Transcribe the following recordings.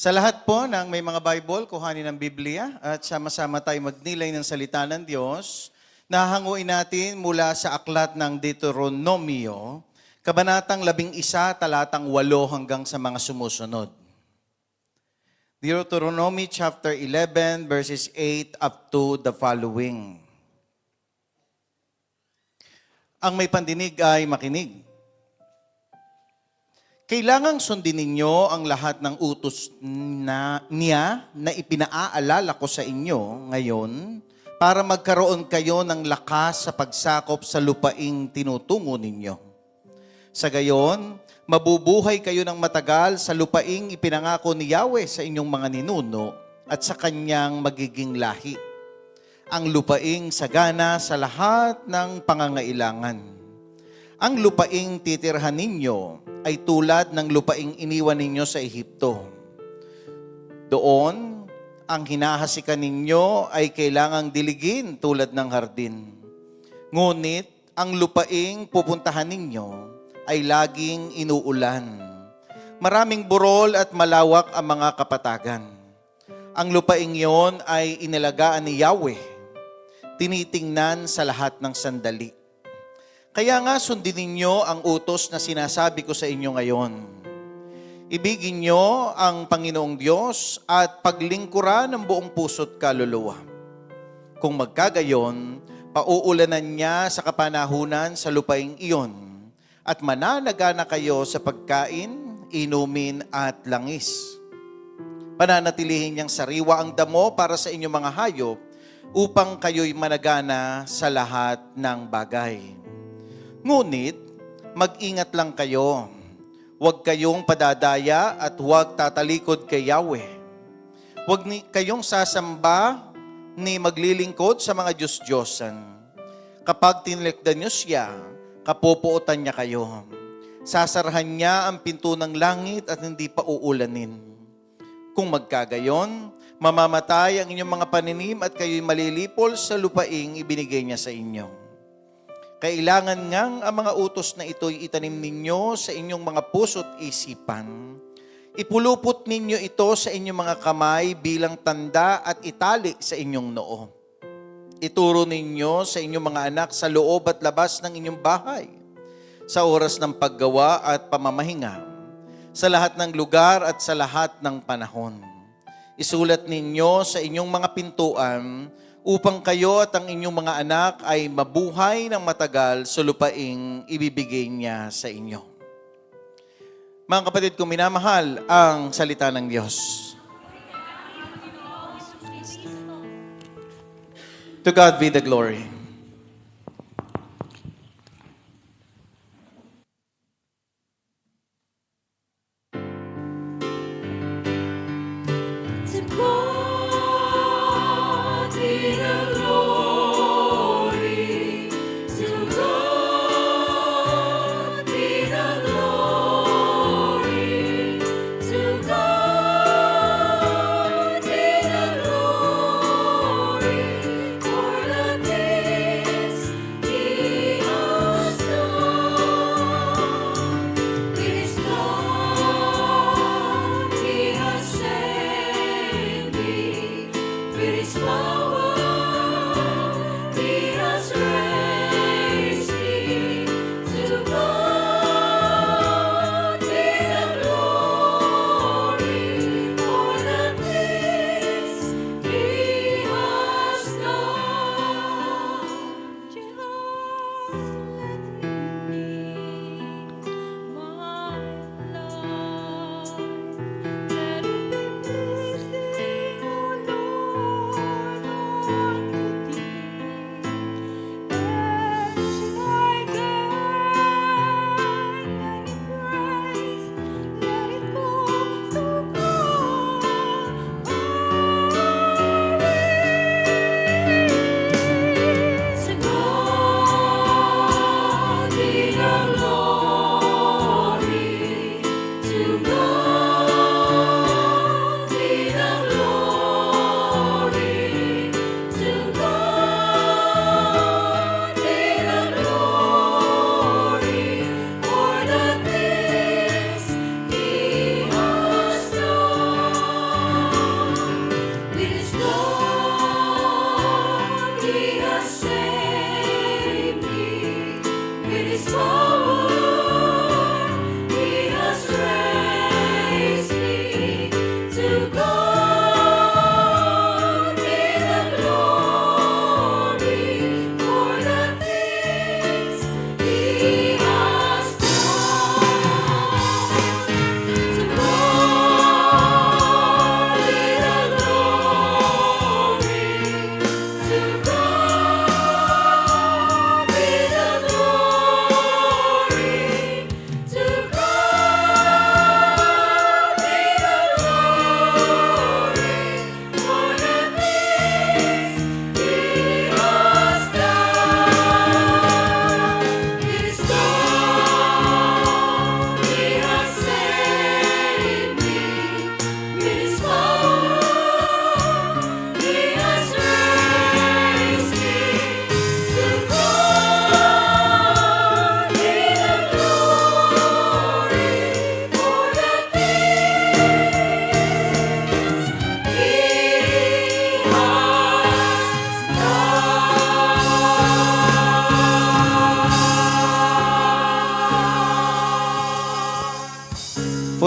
Sa lahat po ng may mga Bible, kuhanin ng Biblia at sama-sama tayo magnilay ng salita ng Diyos. Nahanguin natin mula sa aklat ng Deuteronomio, kabanatang 11, talatang 8 hanggang sa mga sumusunod. Deuteronomy chapter 11, verses 8 up to the following. Ang may pandinig ay makinig. Kailangang sundin ninyo ang lahat ng utos niya na ipinaaalala ko sa inyo ngayon para magkaroon kayo ng lakas sa pagsakop sa lupaing tinutungo ninyo. Sa gayon, mabubuhay kayo ng matagal sa lupaing ipinangako ni Yahweh sa inyong mga ninuno at sa kanyang magiging lahi. Ang lupaing sagana sa lahat ng pangangailangan. Ang lupaing titirhan ninyo ay tulad ng lupaing iniwan ninyo sa Ehipto. Doon, ang hinahasikan ninyo ay kailangang diligin tulad ng hardin. Ngunit, ang lupaing pupuntahan ninyo ay laging inuulan. Maraming burol at malawak ang mga kapatagan. Ang lupaing yon ay inalagaan ni Yahweh, tinitingnan sa lahat ng sandali. Kaya nga sundin ninyo ang utos na sinasabi ko sa inyo ngayon. Ibigin nyo ang Panginoong Diyos at paglingkuran ng buong puso't kaluluwa. Kung magkagayon, pauulanan niya sa kapanahunan sa lupaing iyon at mananagana kayo sa pagkain, inumin at langis. Pananatilihin niyang sariwa ang damo para sa inyong mga hayop upang kayo'y managana sa lahat ng bagay. Ngunit, mag-ingat lang kayo. Huwag kayong padadaya at huwag tatalikod kay Yahweh. Huwag kayong sasamba ni maglilingkod sa mga Diyos-Diyosan. Kapag tinlikdan niyo siya, kapupuotan niya kayo. Sasarahan niya ang pinto ng langit at hindi pa uulanin. Kung magkagayon, mamamatay ang inyong mga paninim at kayo'y malilipol sa lupaing ibinigay niya sa inyo. Kailangan ngang ang mga utos na ito'y itanim ninyo sa inyong mga puso't isipan. Ipulupot ninyo ito sa inyong mga kamay bilang tanda at itali sa inyong noo. Ituro ninyo sa inyong mga anak sa loob at labas ng inyong bahay, sa oras ng paggawa at pamamahinga, sa lahat ng lugar at sa lahat ng panahon. Isulat ninyo sa inyong mga pintuan upang kayo at ang inyong mga anak ay mabuhay ng matagal sa lupaing ibibigay niya sa inyo. Mga kapatid kong minamahal, ang salita ng Diyos. To God be the glory.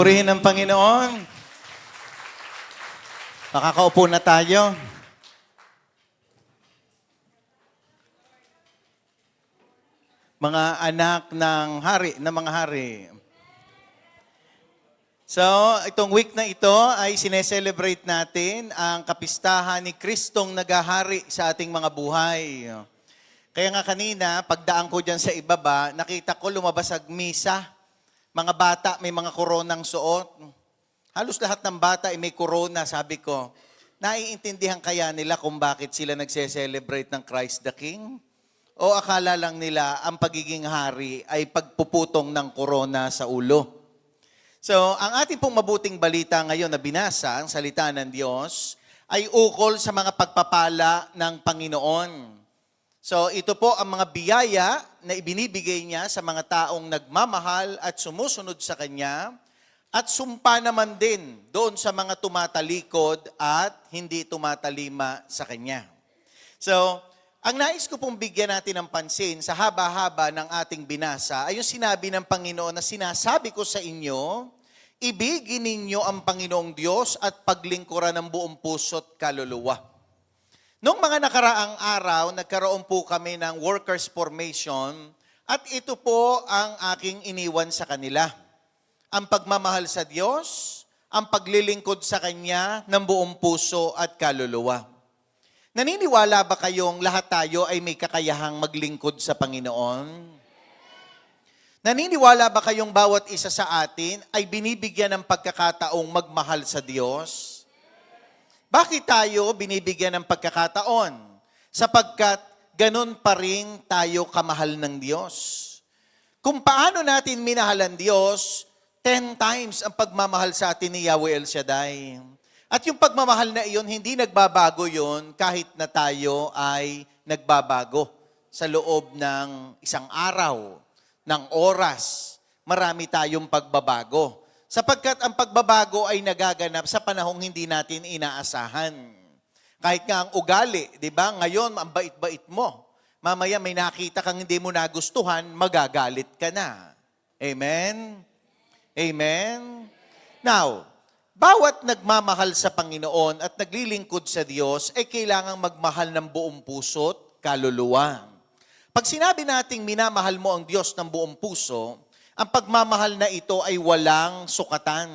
Purihin ang Panginoon. Makakaupo na tayo. Mga anak ng hari, na mga hari. So, itong week na ito ay sineselebrate natin ang kapistahan ni Kristong nagahari sa ating mga buhay. Kaya nga kanina, pagdaan ko dyan sa ibaba, nakita ko lumabas ang misa. Mga bata may mga koronang suot. Halos lahat ng bata ay may corona, sabi ko. Naiintindihan kaya nila kung bakit sila nagse-celebrate ng Christ the King? O akala lang nila ang pagiging hari ay pagpuputong ng corona sa ulo? So, ang ating pong mabuting balita ngayon na binasa, ang salita ng Diyos, ay ukol sa mga pagpapala ng Panginoon. So, ito po ang mga biyaya na ibinibigay niya sa mga taong nagmamahal at sumusunod sa Kanya, at sumpa naman din doon sa mga tumatalikod at hindi tumatalima sa Kanya. So, ang nais ko pong bigyan natin ng pansin sa haba-haba ng ating binasa ay yung sinabi ng Panginoon na sinasabi ko sa inyo, ibigin ninyo ang Panginoong Diyos at paglingkuran ng buong puso't kaluluwa. Noong mga nakaraang araw, nagkaroon po kami ng workers formation at ito po ang aking iniwan sa kanila. Ang pagmamahal sa Diyos, ang paglilingkod sa Kanya ng buong puso at kaluluwa. Naniniwala ba kayong lahat tayo ay may kakayahang maglingkod sa Panginoon? Naniniwala ba kayong bawat isa sa atin ay binibigyan ng pagkakataong magmahal sa Diyos? Bakit tayo binibigyan ng pagkakataon? Sapagkat ganun pa rin tayo kamahal ng Diyos. Kung paano natin minahal ang Diyos, 10 times ang pagmamahal sa atin ni Yahweh El Shaddai. At yung pagmamahal na iyon, hindi nagbabago yun kahit na tayo ay nagbabago. Sa loob ng isang araw, ng oras, marami tayong pagbabago. Sapagkat ang pagbabago ay nagaganap sa panahong hindi natin inaasahan. Kahit nga ang ugali, di ba? Ngayon, ang bait-bait mo. Mamaya may nakita kang hindi mo nagustuhan, magagalit ka na. Amen? Amen? Now, bawat nagmamahal sa Panginoon at naglilingkod sa Diyos ay kailangang magmahal ng buong puso't kaluluwa. Pag sinabi nating minamahal mo ang Diyos ng buong puso, ang pagmamahal na ito ay walang sukatan.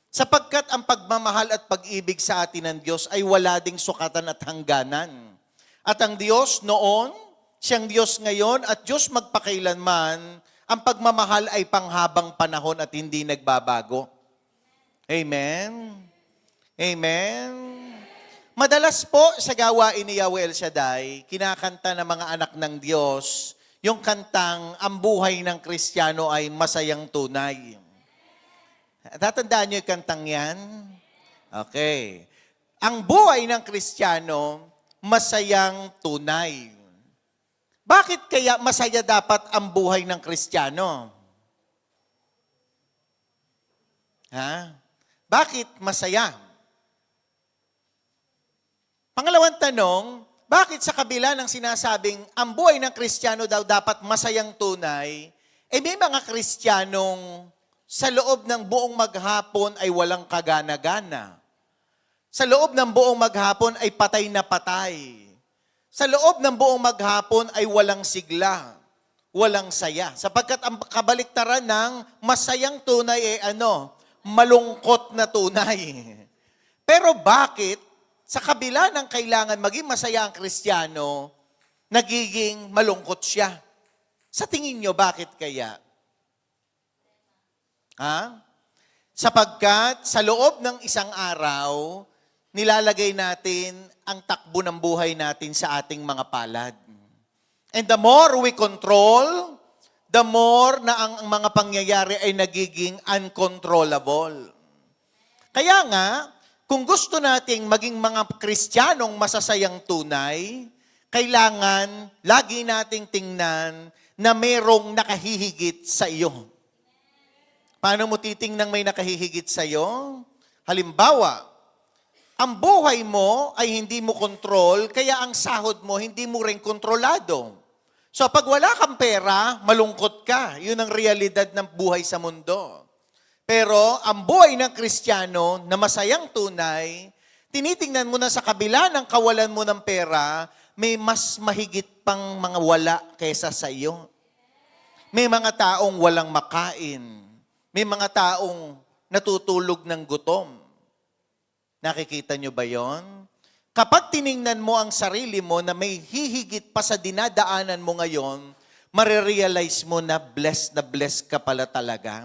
Sapagkat ang pagmamahal at pag-ibig sa atin ng Diyos ay wala ding sukatan at hangganan. At ang Diyos noon, siyang Diyos ngayon at Diyos magpakailanman, ang pagmamahal ay panghabang panahon at hindi nagbabago. Amen? Amen? Madalas po sa gawain ni Yahweh El Shaddai, kinakanta ng mga anak ng Diyos, yung kantang, ang buhay ng Kristiyano ay masayang tunay. Tatandaan niyo yung kantang yan? Okay. Ang buhay ng Kristiyano, masayang tunay. Bakit kaya masaya dapat ang buhay ng Kristiyano? Ha? Bakit masaya? Pangalawang tanong, bakit sa kabila ng sinasabing ang buhay ng Kristiyano daw dapat masayang tunay, may mga Kristiyanong sa loob ng buong maghapon ay walang kagana-gana. Sa loob ng buong maghapon ay patay na patay. Sa loob ng buong maghapon ay walang sigla, walang saya. Sapagkat ang kabaliktaran ng masayang tunay ay malungkot na tunay. Pero bakit sa kabila ng kailangan maging masaya ang Kristiyano, nagiging malungkot siya? Sa tingin nyo, bakit kaya? Sapagkat sa loob ng isang araw, nilalagay natin ang takbo ng buhay natin sa ating mga palad. And the more we control, the more na ang mga pangyayari ay nagiging uncontrollable. Kaya nga, kung gusto nating maging mga Kristiyanong masasayang tunay, kailangan lagi nating tingnan na mayroong nakahihigit sa iyo. Paano mo titingnan may nakahihigit sa iyo? Halimbawa, ang buhay mo ay hindi mo kontrol, kaya ang sahod mo hindi mo rin kontrolado. So pag wala kang pera, malungkot ka. Yun ang realidad ng buhay sa mundo. Pero ang buhay ng Kristiyano na masayang tunay, tinitingnan mo na sa kabila ng kawalan mo ng pera, may mas mahigit pang mga wala kaysa sa iyo. May mga taong walang makain. May mga taong natutulog ng gutom. Nakikita nyo ba yon? Kapag tiningnan mo ang sarili mo na may hihigit pa sa dinadaanan mo ngayon, marirealize mo na blessed ka pala talaga.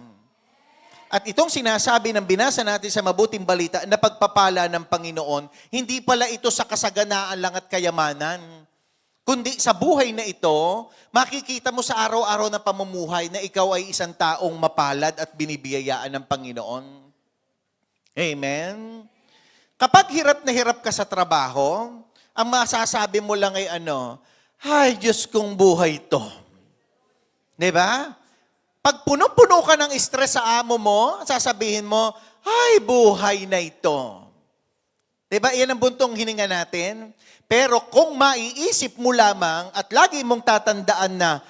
At itong sinasabi ng binasa natin sa mabuting balita na pagpapala ng Panginoon, hindi pala ito sa kasaganaan lang at kayamanan. Kundi sa buhay na ito, makikita mo sa araw-araw na pamumuhay na ikaw ay isang taong mapalad at binibiyayaan ng Panginoon. Amen? Kapag hirap na hirap ka sa trabaho, ang masasabi mo lang ay ay Diyos kong buhay to. Diba? Pag puno-puno ka ng stress sa amo mo, sasabihin mo, ay buhay na ito. Diba? Iyan ang buntong hininga natin. Pero kung maiisip mo lamang at lagi mong tatandaan na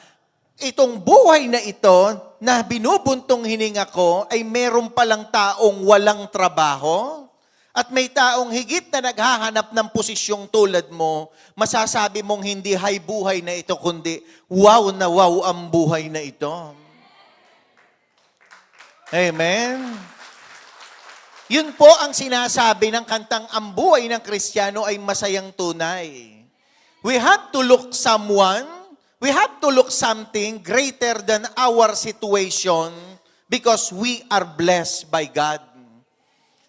itong buhay na ito na binubuntong hininga ko ay meron palang taong walang trabaho, at may taong higit na naghahanap ng posisyong tulad mo, masasabi mong hindi hay buhay na ito, kundi wow na wow ang buhay na ito. Amen? Yun po ang sinasabi ng kantang Ang Buhay ng Kristiyano ay Masayang Tunay. We have to look something greater than our situation because we are blessed by God.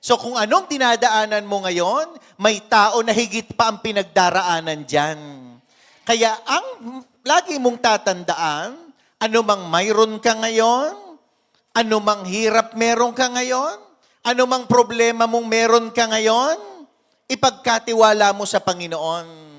So kung anong dinadaanan mo ngayon, may tao na higit pa ang pinagdaraanan dyan. Kaya ang lagi mong tatandaan, anumang mayroon ka ngayon, anumang hirap meron ka ngayon, anumang problema mong meron ka ngayon, ipagkatiwala mo sa Panginoon.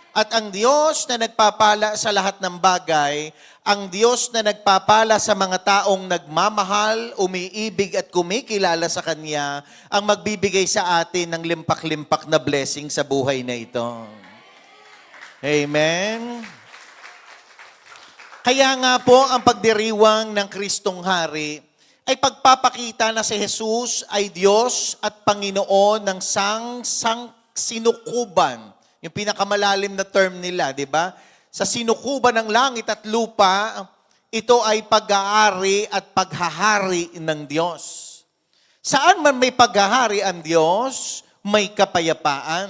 At ang Diyos na nagpapala sa lahat ng bagay, ang Diyos na nagpapala sa mga taong nagmamahal, umiibig at kumikilala sa Kanya, ang magbibigay sa atin ng limpak-limpak na blessing sa buhay na ito. Amen? Kaya nga po ang pagdiriwang ng Kristong Hari ay pagpapakita na si Jesus ay Diyos at Panginoon ng sang sinukuban. Yung pinakamalalim na term nila, di ba? Sa sinukuban ng langit at lupa, ito ay pag-aari at paghahari ng Diyos. Saan man may paghahari ang Diyos, may kapayapaan.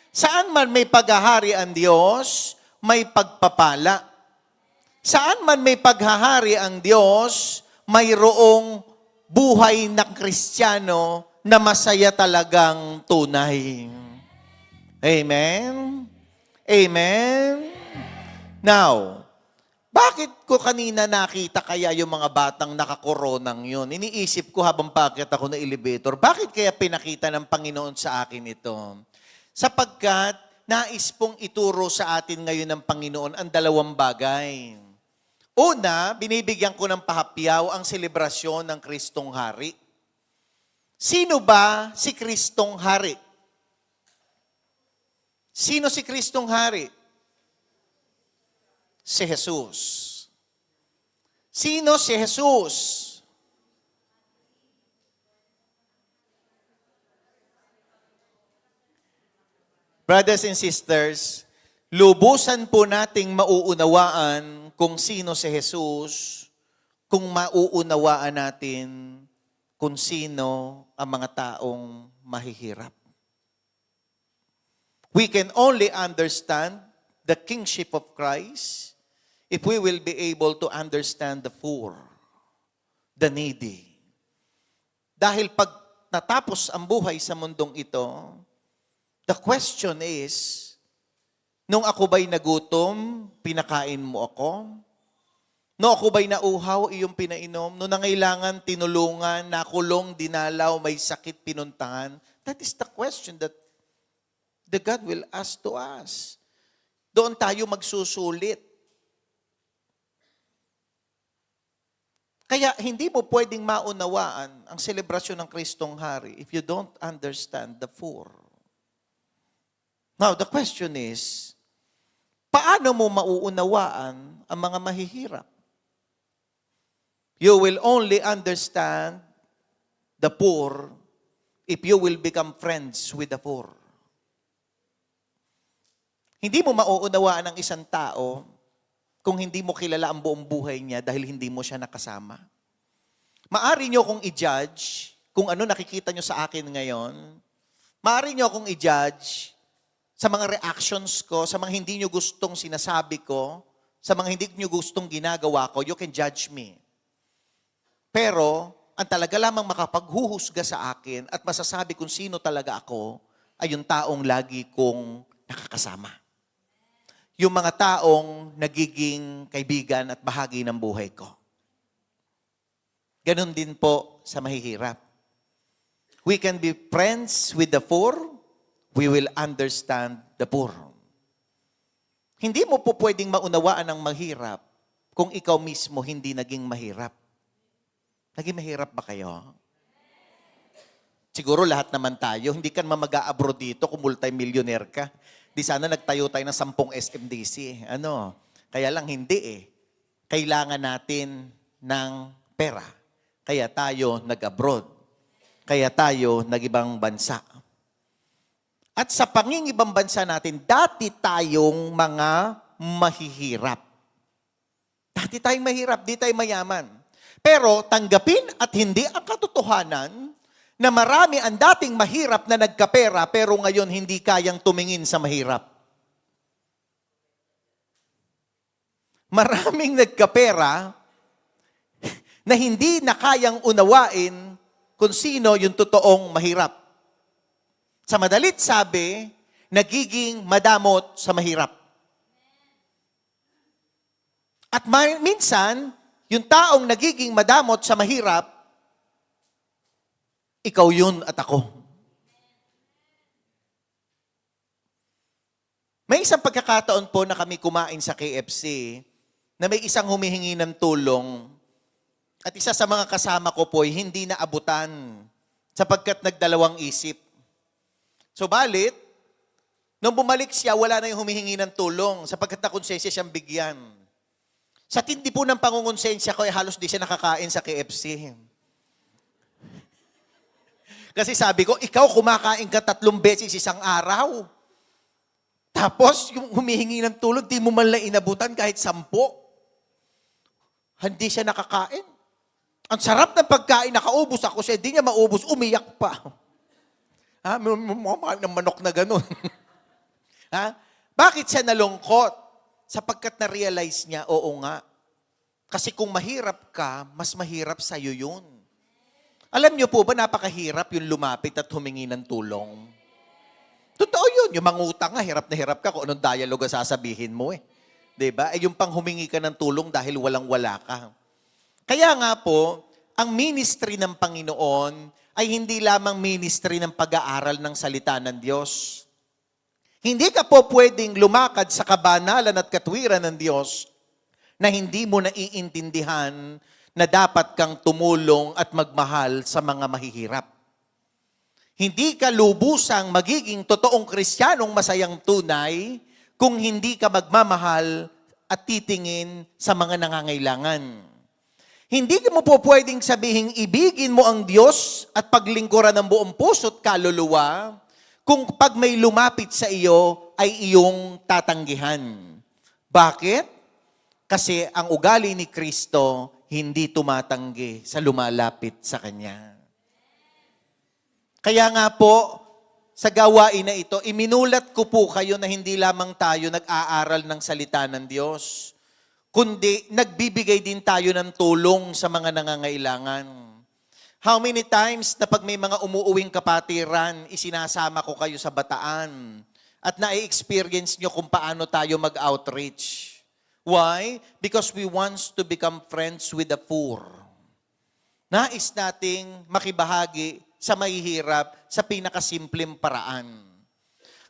Saan man may paghahari ang Diyos, may pagpapala. Saan man may paghahari ang Diyos, mayroong buhay na Kristiyano na masaya talagang tunay. Amen? Amen? Now, bakit ko kanina nakita kaya yung mga batang nakakoronang yun? Iniisip ko habang paakyat ako na elevator, bakit kaya pinakita ng Panginoon sa akin ito? Sapagkat nais pong ituro sa atin ngayon ng Panginoon ang dalawang bagay. Una, binibigyan ko ng pahapyaw ang selebrasyon ng Kristong Hari. Sino ba si Kristong Hari? Sino si Kristong Hari? Si Jesus. Sino si Jesus? Brothers and sisters, lubusan po nating mauunawaan kung sino si Jesus, kung mauunawaan natin kung sino ang mga taong mahihirap. We can only understand the kingship of Christ if we will be able to understand the poor, the needy. Dahil pag natapos ang buhay sa mundong ito, the question is, nung ako ba'y nagutom, pinakain mo ako? Nung ako ba'y nauhaw, iyong pinainom? Nung nangailangan, tinulungan, nakulong, dinalaw, may sakit, pinuntahan? That is the question that the God will ask to us. Doon tayo magsusulit. Kaya hindi mo pwedeng maunawaan ang selebrasyon ng Kristong Hari if you don't understand the poor. Now, the question is, paano mo mauunawaan ang mga mahihirap? You will only understand the poor if you will become friends with the poor. Hindi mo mauunawaan ang isang tao kung hindi mo kilala ang buong buhay niya dahil hindi mo siya nakasama. Maari nyo kong i-judge kung ano nakikita nyo sa akin ngayon. Maari nyo kong i-judge sa mga reactions ko, sa mga hindi nyo gustong sinasabi ko, sa mga hindi nyo gustong ginagawa ko. You can judge me. Pero, ang talaga lamang makapaghuhusga sa akin at masasabi kung sino talaga ako ay yung taong lagi kong nakakasama. Yung mga taong nagiging kaibigan at bahagi ng buhay ko. Ganon din po sa mahihirap. We can be friends with the poor, we will understand the poor. Hindi mo po pwedeng maunawaan ang mahirap kung ikaw mismo hindi naging mahirap. Naging mahirap ba kayo? Siguro lahat naman tayo. Hindi ka mag-a-abroad dito kung multi-millionaire ka. Di sana nagtayo tayo ng 10 SMDC. Kaya lang hindi eh. Kailangan natin ng pera. Kaya tayo nag-abroad. Kaya tayo nag-ibang bansa. At sa pangingibang bansa natin, dati tayong mga mahihirap. Dati tayong mahirap, di tayo mayaman. Pero tanggapin at hindi ang katotohanan na marami ang dating mahirap na nagkapera pero ngayon hindi kayang tumingin sa mahirap. Maraming nagkapera na hindi na kayang unawain kung sino yung totoong mahirap. Sa madalit sabi, nagiging madamot sa mahirap. At minsan, yung taong nagiging madamot sa mahirap, ikaw yun at ako. May isang pagkakataon po na kami kumain sa KFC na may isang humihingi ng tulong at isa sa mga kasama ko po ay hindi naabutan sapagkat nagdalawang isip. So balit, nung bumalik siya, wala na yung humihingi ng tulong sapagkat nakonsensya siyang bigyan. Sa tindi po ng pangungonsensya ko, halos di siya nakakain sa KFC. Kasi sabi ko, ikaw kumakain ka 3 beses isang araw. Tapos, yung humihingi ng tulong, di mo man lang inabutan kahit 10. Hindi siya nakakain. Ang sarap ng pagkain, nakaubos ako siya, di niya maubos, umiyak pa. Mukha ng manok na ganun. Bakit siya nalungkot? Sapagkat na-realize niya, oo nga. Kasi kung mahirap ka, mas mahirap sa'yo yun. Alam niyo po ba, napakahirap yung lumapit at humingi ng tulong? Totoo yun. Yung mangutang nga, hirap na hirap ka kung anong dialogue ang sasabihin mo eh. Diba? Yung pang humingi ka ng tulong dahil walang-wala ka. Kaya nga po, ang ministry ng Panginoon ay hindi lamang ministry ng pag-aaral ng salita ng Diyos. Hindi ka po pwedeng lumakad sa kabanalan at katwiran ng Diyos na hindi mo naiintindihan na dapat kang tumulong at magmahal sa mga mahihirap. Hindi ka lubusang magiging totoong Kristiyanong masayang tunay kung hindi ka magmamahal at titingin sa mga nangangailangan. Hindi mo po pwedeng sabihin, ibigin mo ang Diyos at paglingkuran ng buong puso at kaluluwa kung pag may lumapit sa iyo ay iyong tatanggihan. Bakit? Kasi ang ugali ni Kristo hindi tumatanggi sa lumalapit sa Kanya. Kaya nga po, sa gawain na ito, iminulat ko po kayo na hindi lamang tayo nag-aaral ng salita ng Diyos, kundi nagbibigay din tayo ng tulong sa mga nangangailangan. How many times na pag may mga umuuwing kapatiran, isinasama ko kayo sa bataan at na-experience nyo kung paano tayo mag-outreach. Why? Because we want to become friends with the poor. Nais nating makibahagi sa mahihirap sa pinakasimpleng paraan.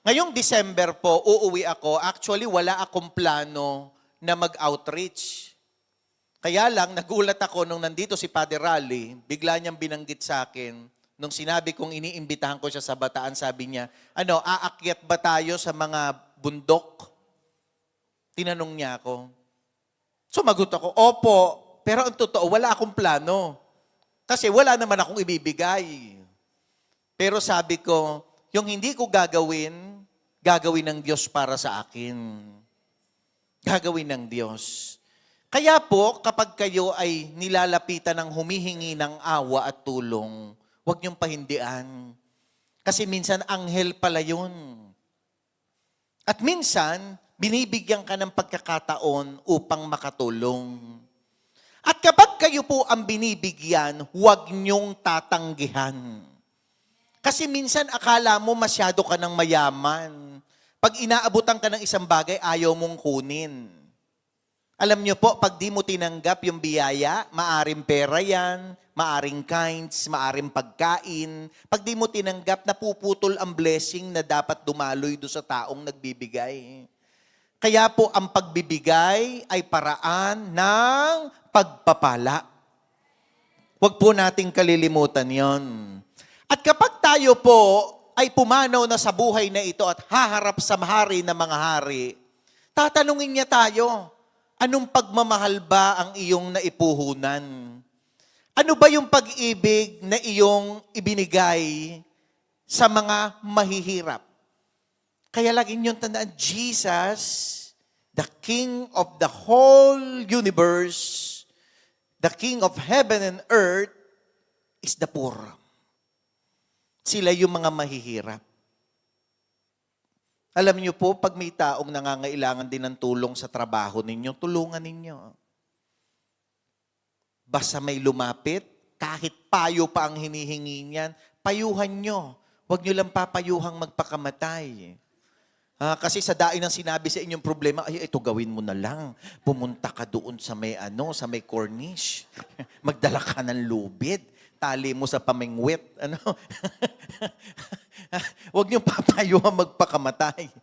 Ngayong December po, uuwi ako. Actually, wala akong plano na mag-outreach. Kaya lang, nagulat ako nung nandito si Padre Rally, bigla niyang binanggit sa akin, nung sinabi kong iniimbitahan ko siya sa Bataan, sabi niya, aakyat ba tayo sa mga bundok? Tinanong niya ako. Sumagot ako, opo, pero ang totoo, wala akong plano. Kasi wala naman akong ibibigay. Pero sabi ko, yung hindi ko gagawin, gagawin ng Diyos para sa akin. Gagawin ng Diyos. Kaya po, kapag kayo ay nilalapitan ng humihingi ng awa at tulong, huwag niyong pahindian. Kasi minsan, anghel pala yun. At minsan, binibigyan ka ng pagkakataon upang makatulong. At kapag kayo po ang binibigyan, huwag niyong tatanggihan. Kasi minsan, akala mo masyado ka ng mayaman. Pag inaabutan ka ng isang bagay, ayaw mong kunin. Alam niyo po, pag di mo tinanggap yung biyaya, maaring pera yan, maaring kinds, maaring pagkain. Pag di mo tinanggap, napuputol ang blessing na dapat dumaloy do sa taong nagbibigay. Kaya po, ang pagbibigay ay paraan ng pagpapala. Huwag po nating kalilimutan yon. At kapag tayo po ay pumanaw na sa buhay na ito at haharap sa hari ng mga hari, tatanungin niya tayo, anong pagmamahal ba ang iyong naipuhunan? Ano ba yung pag-ibig na iyong ibinigay sa mga mahihirap? Kaya lagi niyong tandaan, Jesus, the King of the whole universe, the King of heaven and earth, is the poor. Sila yung mga mahihirap. Alam niyo po, pag may taong nangangailangan din ng tulong sa trabaho ninyo, tulungan ninyo. Basta may lumapit, kahit payo pa ang hinihingi niyan, payuhan nyo. Huwag nyo lang papayuhang magpakamatay. Kasi sa dain ng sinabi sa inyong problema, ay ito gawin mo na lang. Pumunta ka doon sa may sa may corniche. Magdala ka ng lubid. Tali mo sa pamingwit. Huwag niyong papayuhan magpakamatay.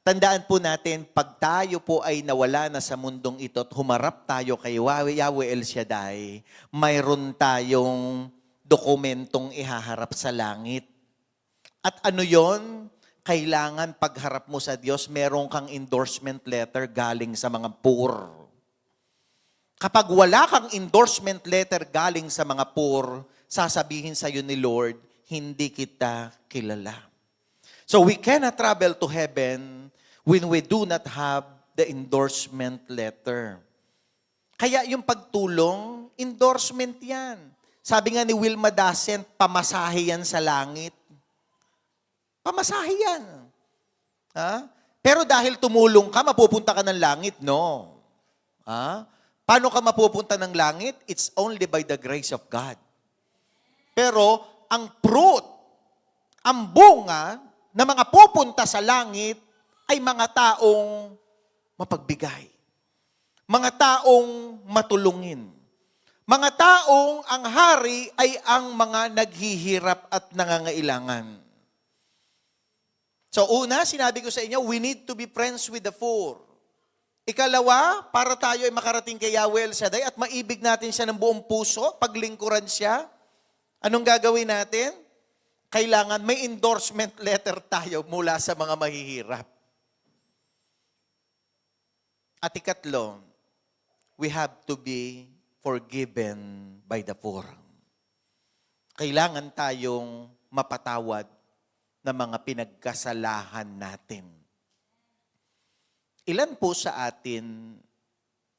Tandaan po natin, pag tayo po ay nawala na sa mundong ito at humarap tayo kay Yahweh El Shaddai, mayroon tayong dokumentong ihaharap sa langit. At ano yon? Kailangan pagharap mo sa Diyos, meron kang endorsement letter galing sa mga poor. Kapag wala kang endorsement letter galing sa mga poor, sasabihin sa iyo ni Lord, hindi kita kilala. So we cannot travel to heaven when we do not have the endorsement letter. Kaya yung pagtulong, endorsement yan. Sabi nga ni Wilma Dasent, pamasahe yan sa langit. Pamasahe yan. Pero dahil tumulong ka, mapupunta ka ng langit? No. Paano ka mapupunta ng langit? It's only by the grace of God. Pero ang fruit, ang bunga na mga pupunta sa langit ay mga taong mapagbigay. Mga taong matulungin. Mga taong ang hari ay ang mga naghihirap at nangangailangan. So una, sinabi ko sa inyo, we need to be friends with the poor. Ikalawa, para tayo ay makarating kay Yahweh El Shaddai at maibig natin siya ng buong puso, paglingkuran siya, anong gagawin natin? Kailangan may endorsement letter tayo mula sa mga mahihirap. At ikatlo, we have to be forgiven by the poor. Kailangan tayong mapatawad ng mga pinagkasalahan natin. Ilan po sa atin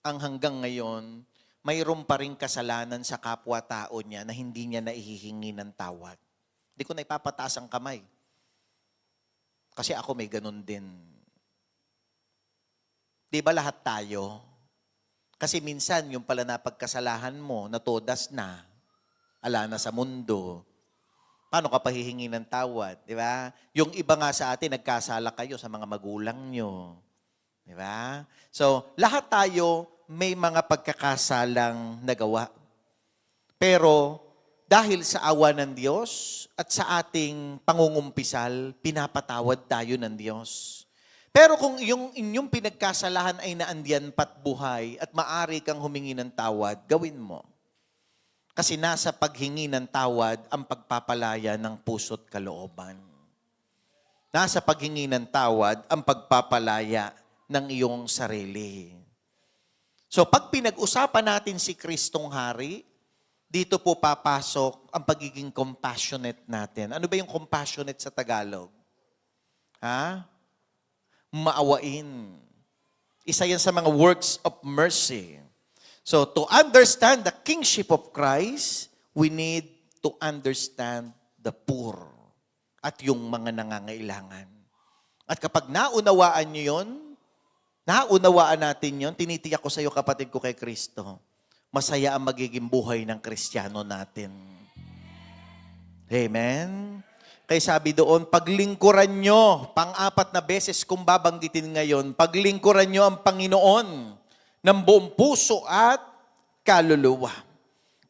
ang hanggang ngayon mayroon pa ring kasalanan sa kapwa-tao niya na hindi niya naihihingi ng tawad? Hindi ko na ipapataas ang kamay. Kasi ako may ganun din. Di ba lahat tayo? Kasi minsan yung pala na pagkasalahan mo, natodas na, ala na sa mundo. Paano ka pahihingi ng tawad? Di ba? Yung iba nga sa atin, nagkasala kayo sa mga magulang nyo. Di ba? So, lahat tayo may mga pagkakasalang nagawa. Pero, dahil sa awa ng Diyos at sa ating pangungumpisal, pinapatawad tayo ng Diyos. Pero kung yung inyong pinagkasalahan ay naandiyan pat buhay at maari kang humingi ng tawad, gawin mo. Kasi nasa paghingi ng tawad ang pagpapalaya ng puso't kalooban. Nasa paghingi ng tawad ang pagpapalaya ng iyong sarili. So pag pinag-usapan natin si Kristong Hari, dito po papasok ang pagiging compassionate natin. Ano ba yung compassionate sa Tagalog? Ha? Maawain. Isa yan sa mga works of mercy. So to understand the kingship of Christ, we need to understand the poor at yung mga nangangailangan. At kapag naunawaan nyo yun, naunawaan natin yun, tinitiyak ko sa iyo kapatid ko kay Kristo, masaya ang magiging buhay ng Kristiyano natin. Amen? Kaya sabi doon, paglingkuran nyo, pang-apat na beses kong babanggitin ngayon, paglingkuran nyo ang Panginoon ng buong puso at kaluluwa.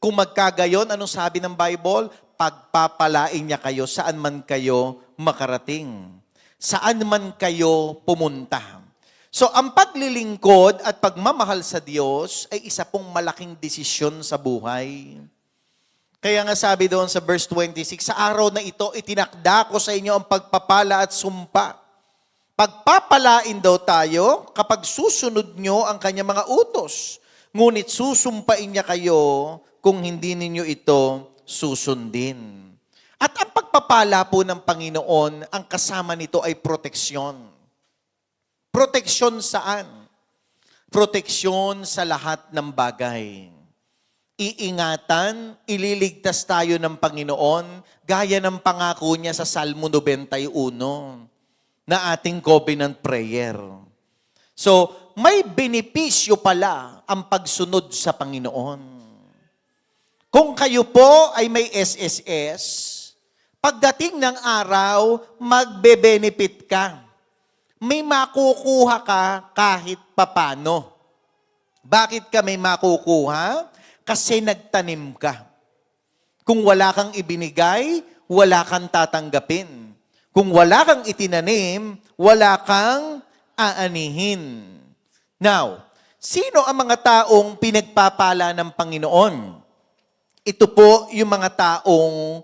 Kung magkagayon, anong sabi ng Bible? Pagpapalain niya kayo saan man kayo makarating. Saan man kayo pumunta. So, ang paglilingkod at pagmamahal sa Diyos ay isa pong malaking desisyon sa buhay. Kaya nga sabi doon sa verse 26, sa araw na ito, itinakda ko sa inyo ang pagpapala at sumpa. Pagpapalain daw tayo kapag susunod nyo ang kanyang mga utos. Ngunit susumpain niya kayo kung hindi ninyo ito susundin. At ang pagpapala po ng Panginoon, ang kasama nito ay proteksyon. Proteksyon saan? Proteksyon sa lahat ng bagay. Iingatan, ililigtas tayo ng Panginoon, gaya ng pangako niya sa Salmo 91 na ating covenant prayer. So, may benepisyo pala ang pagsunod sa Panginoon. Kung kayo po ay may SSS, pagdating ng araw, magbe-benefit ka. May makukuha ka kahit papano. Bakit ka may makukuha? Kasi nagtanim ka. Kung wala kang ibinigay, wala kang tatanggapin. Kung wala kang itinanim, wala kang aanihin. Now, sino ang mga taong pinagpapala ng Panginoon? Ito po yung mga taong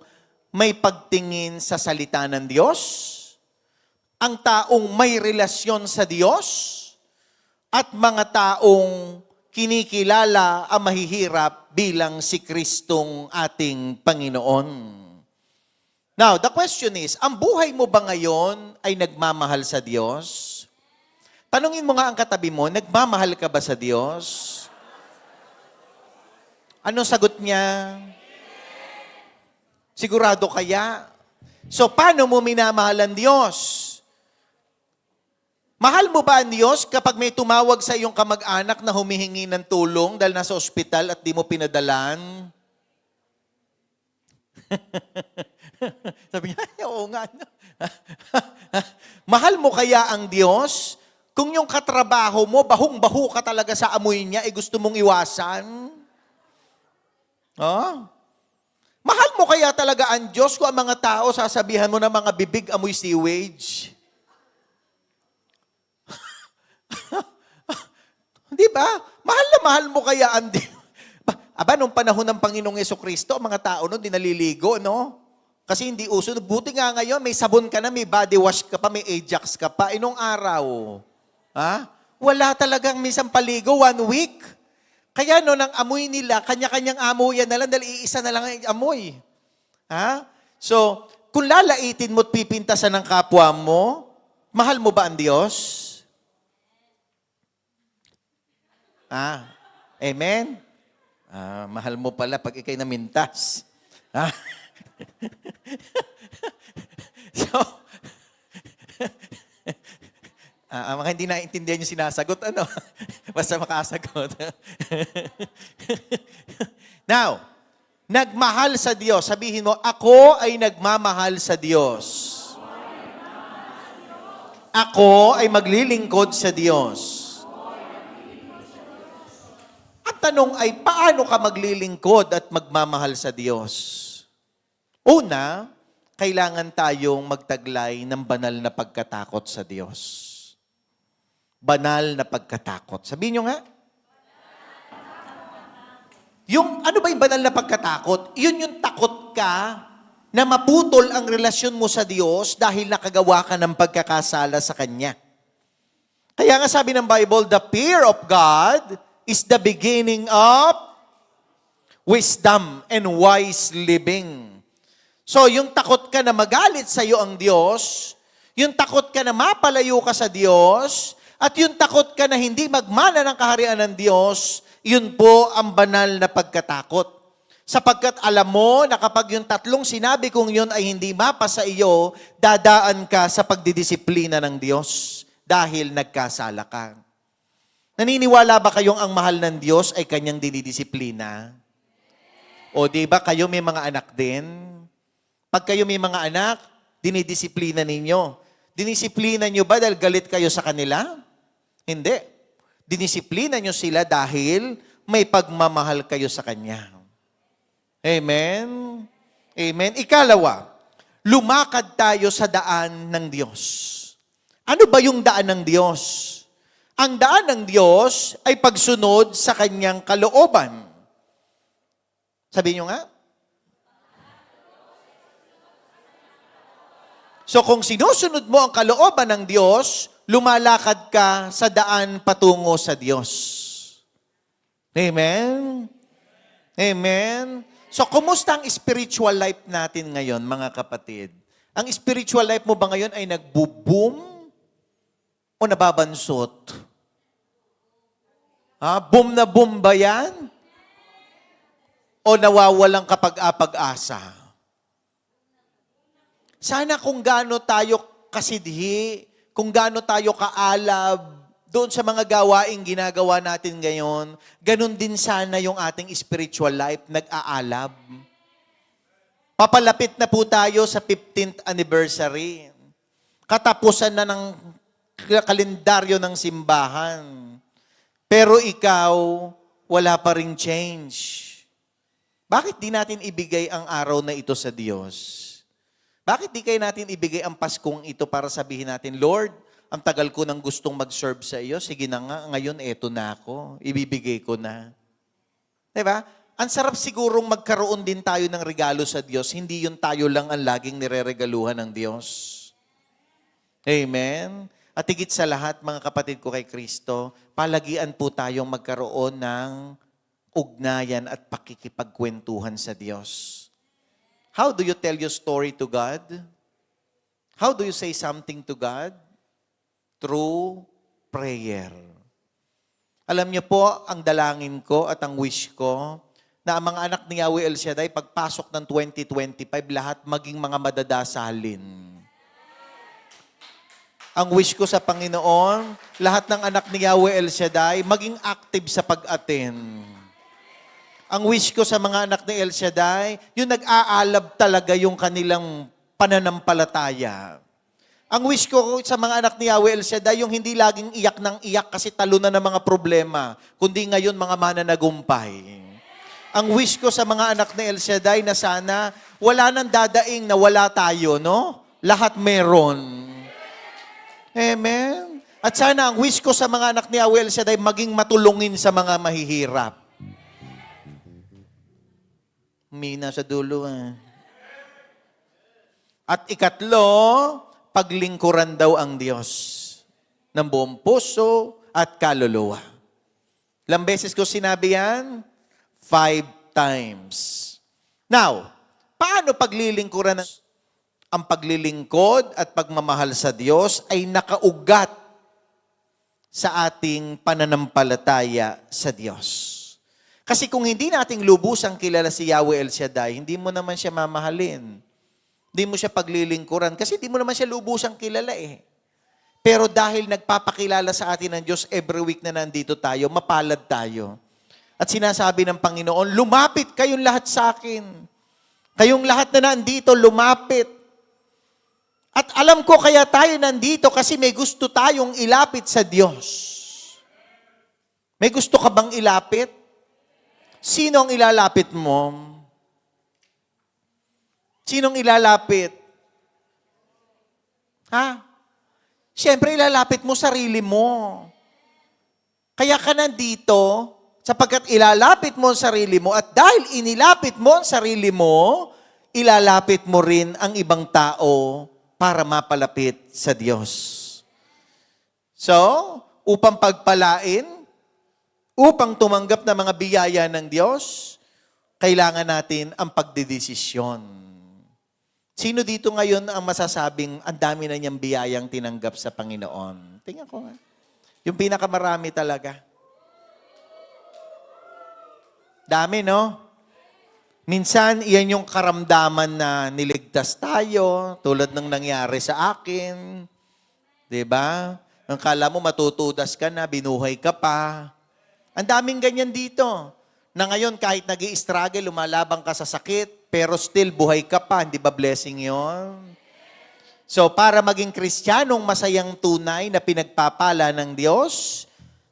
may pagtingin sa salita ng Diyos, ang taong may relasyon sa Diyos, at mga taong kinikilala ang mahihirap bilang si Kristong ating Panginoon. Now, the question is, ang buhay mo ba ngayon ay nagmamahal sa Diyos? Tanungin mo nga ang katabi mo, nagmamahal ka ba sa Diyos? Anong sagot niya? Sigurado kaya? So, paano mo minamahal ang Diyos? Mahal mo ba ang Diyos kapag may tumawag sa iyong kamag-anak na humihingi ng tulong dahil nasa ospital at di mo pinadalan? Sabi niya, oo nga. Mahal mo kaya ang Diyos kung yung katrabaho mo, bahong-baho ka talaga sa amoy niya, gusto mong iwasan? Oh? Mahal mo kaya talaga ang Diyos kung ang mga tao sasabihan mo na mga bibig amoy sewage? Di ba? Mahal na mahal mo kaya ang Diyos. Aba, nung panahon ng Panginoong Yesukristo, mga tao nun, di naliligo, no? Kasi hindi uso. Buti nga ngayon, may sabon ka na, may body wash ka pa, may Ajax ka pa. Nung araw, ha? Wala talagang minsan paligo, 1 week. Kaya no, nang amoy nila, kanya-kanyang amoy yan na lang, dahil iisa na lang ang amoy. Ha? So, kung lalaitin mo at pipintasan ng kapwa mo, mahal mo ba ang Diyos? Amen? Mahal mo pala pag ikay namintas. So, mga hindi naintindihan yung sinasagot, ano? Basta makasagot. Now, nagmahal sa Diyos. Sabihin mo, ako ay nagmamahal sa Diyos. Ako ay maglilingkod sa Diyos. Ang tanong ay, paano ka maglilingkod at magmamahal sa Diyos? Una, kailangan tayong magtaglay ng banal na pagkatakot sa Diyos. Banal na pagkatakot. Sabihin nyo nga. Ano ba yung banal na pagkatakot? Yun yung takot ka na maputol ang relasyon mo sa Diyos dahil nakagawa ka ng pagkakasala sa Kanya. Kaya nga sabi ng Bible, the fear of God is the beginning of wisdom and wise living. So, yung takot ka na magalit sa iyo ang Diyos, yung takot ka na mapalayo ka sa Diyos, at yung takot ka na hindi magmana ng kaharian ng Diyos, yun po ang banal na pagkatakot. Sapagkat alam mo na kapag yung tatlong sinabi kong yun ay hindi mapa sa iyo, dadaan ka sa pagdidisiplina ng Diyos dahil nagkasala ka. Naniniwala ba kayong ang mahal ng Diyos ay kanyang dinidisiplina? O di ba kayo may mga anak din? Pag kayo may mga anak, dinidisiplina ninyo. Dinisiplina nyo ba dahil galit kayo sa kanila? Hindi. Dinisiplina nyo sila dahil may pagmamahal kayo sa Kanya. Amen? Amen. Ikalawa, lumakad tayo sa daan ng Diyos. Ano ba yung daan ng Diyos? Ang daan ng Diyos ay pagsunod sa Kanyang kalooban. Sabihin nyo nga. So kung sinusunod mo ang kalooban ng Diyos, lumalakad ka sa daan patungo sa Diyos. Amen? Amen? So kumusta ang spiritual life natin ngayon, mga kapatid? Ang spiritual life mo ba ngayon ay nagbo-boom o nababansot? Boom na boom ba yan? O nawawalang kapag-apag-asa? Sana kung gaano tayo kasidhi, kung gaano tayo kaalab doon sa mga gawaing ginagawa natin ngayon, ganun din sana yung ating spiritual life, nag-aalab. Papalapit na po tayo sa 15th anniversary. Katapusan na ng kalendaryo ng simbahan. Pero ikaw, wala pa ring change. Bakit di natin ibigay ang araw na ito sa Diyos? Bakit di kayo natin ibigay ang Paskong ito para sabihin natin, Lord, ang tagal ko nang gustong mag-serve sa iyo, sige na nga, ngayon eto na ako, ibibigay ko na. Diba? Ang sarap sigurong magkaroon din tayo ng regalo sa Diyos, hindi yun tayo lang ang laging nireregaluhan ng Diyos. Amen? At higit sa lahat, mga kapatid ko kay Kristo, palagian po tayong magkaroon ng ugnayan at pakikipagkwentuhan sa Diyos. How do you tell your story to God? How do you say something to God? Through prayer. Alam niyo po, ang dalangin ko at ang wish ko na ang mga anak ni Yahweh El Shaddai, pagpasok ng 2025, lahat maging mga madadasalin. Ang wish ko sa Panginoon, lahat ng anak ni Yahweh El Shaddai, maging active sa pag-attend. Ang wish ko sa mga anak ni El Shaddai, yung nag-aalab talaga yung kanilang pananampalataya. Ang wish ko sa mga anak ni Yahweh El Shaddai, yung hindi laging iyak ng iyak kasi talo na ng mga problema, kundi ngayon mga mananagumpay. Ang wish ko sa mga anak ni El Shaddai na sana wala nang dadaing na wala tayo, no? Lahat meron. Amen? At sana ang wish ko sa mga anak ni Yahweh El Shaddai, maging matulungin sa mga mahihirap. Mina sa dulo. At ikatlo, paglingkuran daw ang Diyos ng buong puso at kaluluwa. Ilang beses ko sinabi yan? 5 times. Now, paano paglilingkuran? Ang paglilingkod at pagmamahal sa Diyos ay nakaugat sa ating pananampalataya sa Diyos. Kasi kung hindi nating lubusang kilala si Yahweh El Shaddai, hindi mo naman siya mamahalin. Hindi mo siya paglilingkuran kasi hindi mo naman siya lubusang kilala eh. Pero dahil nagpapakilala sa atin ng Diyos every week na nandito tayo, mapalad tayo. At sinasabi ng Panginoon, lumapit kayong lahat sa akin. Kayong lahat na nandito, lumapit. At alam ko kaya tayo nandito kasi may gusto tayong ilapit sa Diyos. May gusto ka bang ilapit? Sino ang ilalapit mo? Sinong ilalapit? Siyempre, ilalapit mo sarili mo. Kaya ka nandito, sapagkat ilalapit mo ang sarili mo, at dahil inilapit mo ang sarili mo, ilalapit mo rin ang ibang tao para mapalapit sa Diyos. So, upang pagpalain Upang tumanggap ng mga biyaya ng Diyos, kailangan natin ang pagdedesisyon. Sino dito ngayon ang masasabing ang dami na niyang biyayang tinanggap sa Panginoon? Tingnan ko nga. Yung pinakamarami talaga. Dami, no? Minsan, iyan yung karamdaman na niligtas tayo, tulad ng nangyari sa akin. 'Di ba? Ang kala mo matutudas ka na, binuhay ka pa. Ang daming ganyan dito. Na ngayon, kahit nag-i-struggle, lumalabang ka sa sakit, pero still buhay ka pa. Hindi ba blessing yon? So, para maging Kristiyanong masayang tunay na pinagpapala ng Diyos,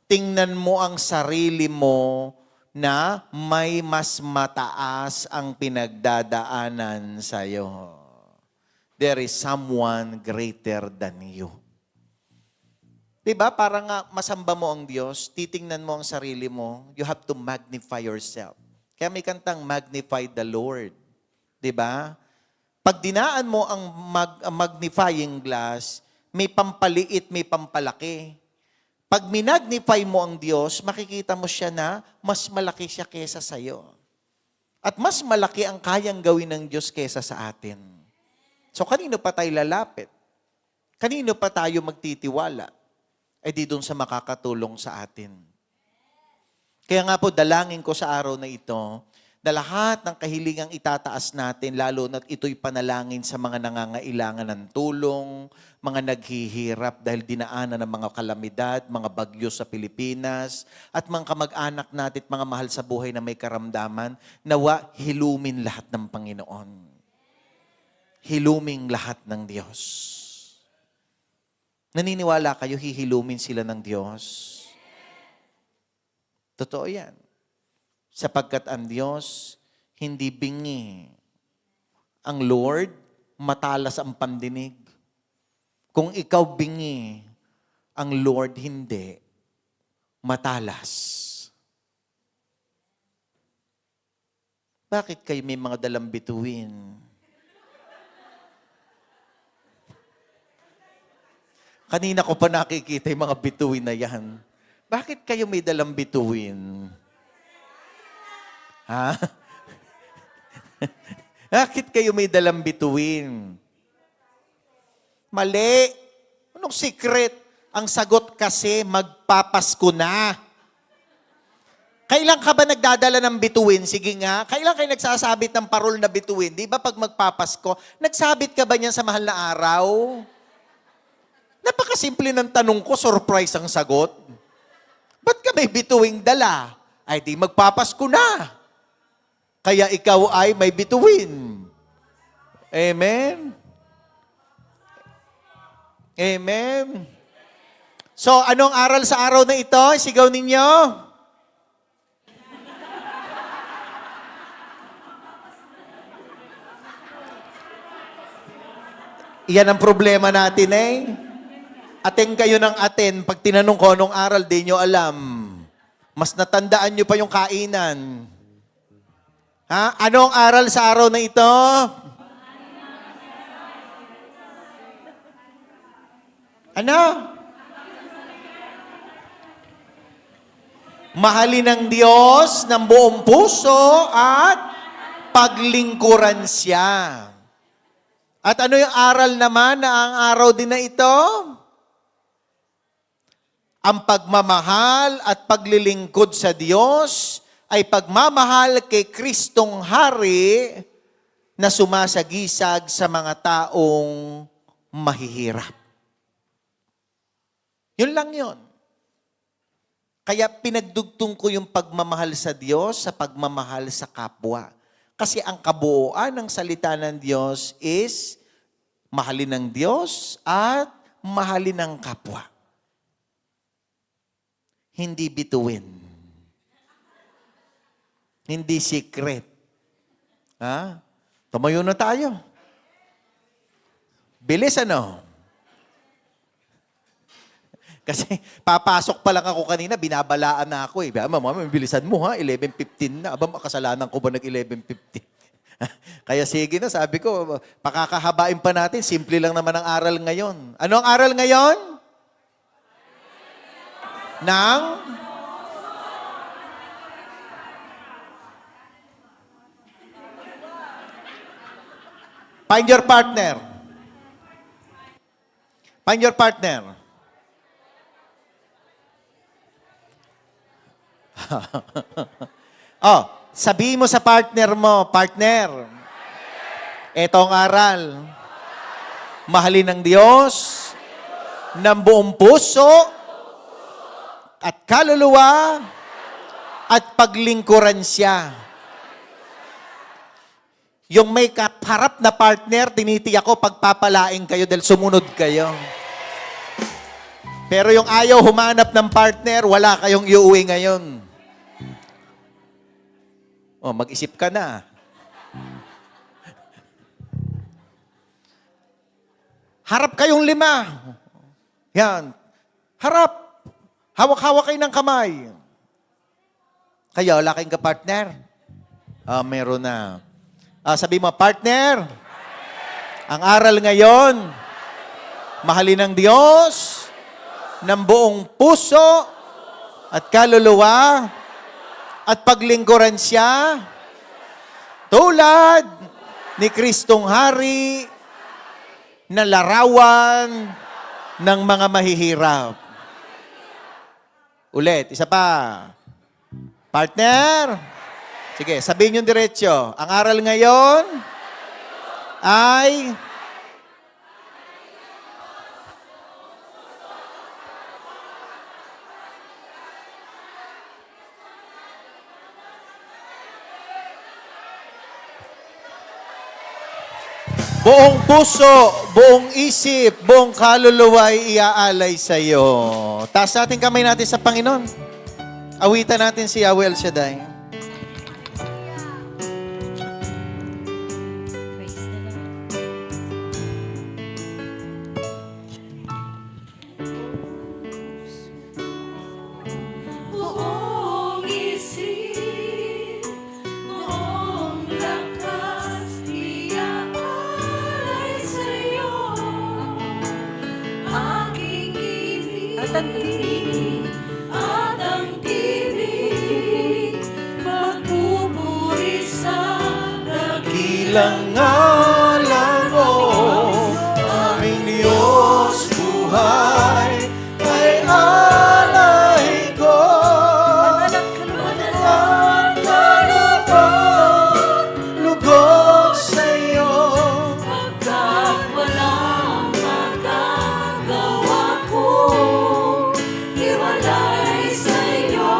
tingnan mo ang sarili mo na may mas mataas ang pinagdadaanan sa'yo. There is someone greater than you. Diba? Parang nga masamba mo ang Diyos, titingnan mo ang sarili mo, you have to magnify yourself. Kaya may kantang magnify the Lord. Diba? Pag dinaan mo ang magnifying glass, may pampaliit, may pampalaki. Pag minagnify mo ang Diyos, makikita mo siya na mas malaki siya kesa sa'yo. At mas malaki ang kayang gawin ng Diyos kesa sa atin. So kanino pa tayo lalapit? Kanino pa tayo magtitiwala? Ay di doon sa makakatulong sa atin. Kaya nga po, dalangin ko sa araw na ito, na lahat ng kahilingang itataas natin, lalo na't ito'y panalangin sa mga nangangailangan ng tulong, mga naghihirap dahil dinaanan ng mga kalamidad, mga bagyo sa Pilipinas, at mga kamag-anak natin at mga mahal sa buhay na may karamdaman, nawa hilumin lahat ng Panginoon. Hiluming lahat ng Diyos. Naniniwala kayo, hihilumin sila ng Diyos? Totoo yan. Sapagkat ang Diyos, hindi bingi. Ang Lord, matalas ang pandinig. Kung ikaw bingi, ang Lord hindi, matalas. Bakit kayo may mga dalang bituin? Kanina ko pa nakikita yung mga bituin na yan. Bakit kayo may dalang bituin? Ha? Bakit kayo may dalang bituin? Mali. Anong secret? Ang sagot kasi, magpapasko na. Kailan ka ba nagdadala ng bituin? Sige nga. Kailan kayo nagsasabit ng parol na bituin? Di ba pag magpapasko, nagsabit ka ba niyan sa mahal na araw? Napakasimple ng tanong ko, surprise ang sagot. Ba't ka may bituing dala? Ay di magpapasko na. Kaya ikaw ay may bituin. Amen? Amen? So, anong aral sa araw na ito? Sigaw ninyo. Iyan ang problema natin eh. Aten kayo ng aten. Pag tinanong ko anong aral, di nyo alam. Mas natandaan nyo pa yung kainan. Ha? Anong aral sa araw na ito? Ano? Mahalin ng Diyos ng buong puso at paglingkuran siya. At ano yung aral naman na ang araw din na ito? Ang pagmamahal at paglilingkod sa Diyos ay pagmamahal kay Kristong Hari na sumasagisag sa mga taong mahihirap. Yun lang yun. Kaya pinagdugtong ko yung pagmamahal sa Diyos sa pagmamahal sa kapwa. Kasi ang kabuuan ng salita ng Diyos is mahalin ng Diyos at mahalin ng kapwa. Hindi bituin. Hindi secret. Ha? Tumayo na tayo. Bilis ano? Kasi papasok pa lang ako kanina, binabalaan na ako eh. Mama, bilisan mo ha, 11:15 na. Aba, makasalanan ko ba nag-11:15? Kaya sige na, sabi ko, pakakahabain pa natin. Simple lang naman ang aral ngayon. Ano ang aral ngayon? Find your partner. Find your partner. Oh, sabihin mo sa partner mo, partner, eto ang aral. Mahalin ng Diyos ng buong puso at kaluluwa at paglingkuran siya. Yung may kaharap na partner, tinitiyak ko pagpapalaing kayo dahil sumunod kayo. Pero yung ayaw humanap ng partner, wala kayong iuwi ngayon. Oh, mag-isip ka na. Harap kayong 5. Yan. Harap. Hawak-hawak kayo ng kamay. Kayo, wala kayong kapartner? Meron na. Sabi mo, partner, ang aral ngayon, mahalin ng Diyos ng buong puso at kaluluwa at paglingkuran siya tulad ni Kristong Hari na larawan ng mga mahihirap. Ulit, isa pa. Partner, sige, sabihin yung diretsyo. Ang aral ngayon ay buong puso, buong isip, buong kaluluwa ay iaalay sa iyo. Taas natin kamay natin sa Panginoon. Awitan natin si Yahweh El Shaddai. Praise the Lord. Buong isip, buong lakas, iaalay sa'yo. Aking ibig at ang tinig, magpupuri sa Dakilang ngalan mo, aming Diyos buhay, ay alay ko. Manalang kalooban, lugod sa'yo. pagkat walang magagawa ko, hiwalay sa'yo.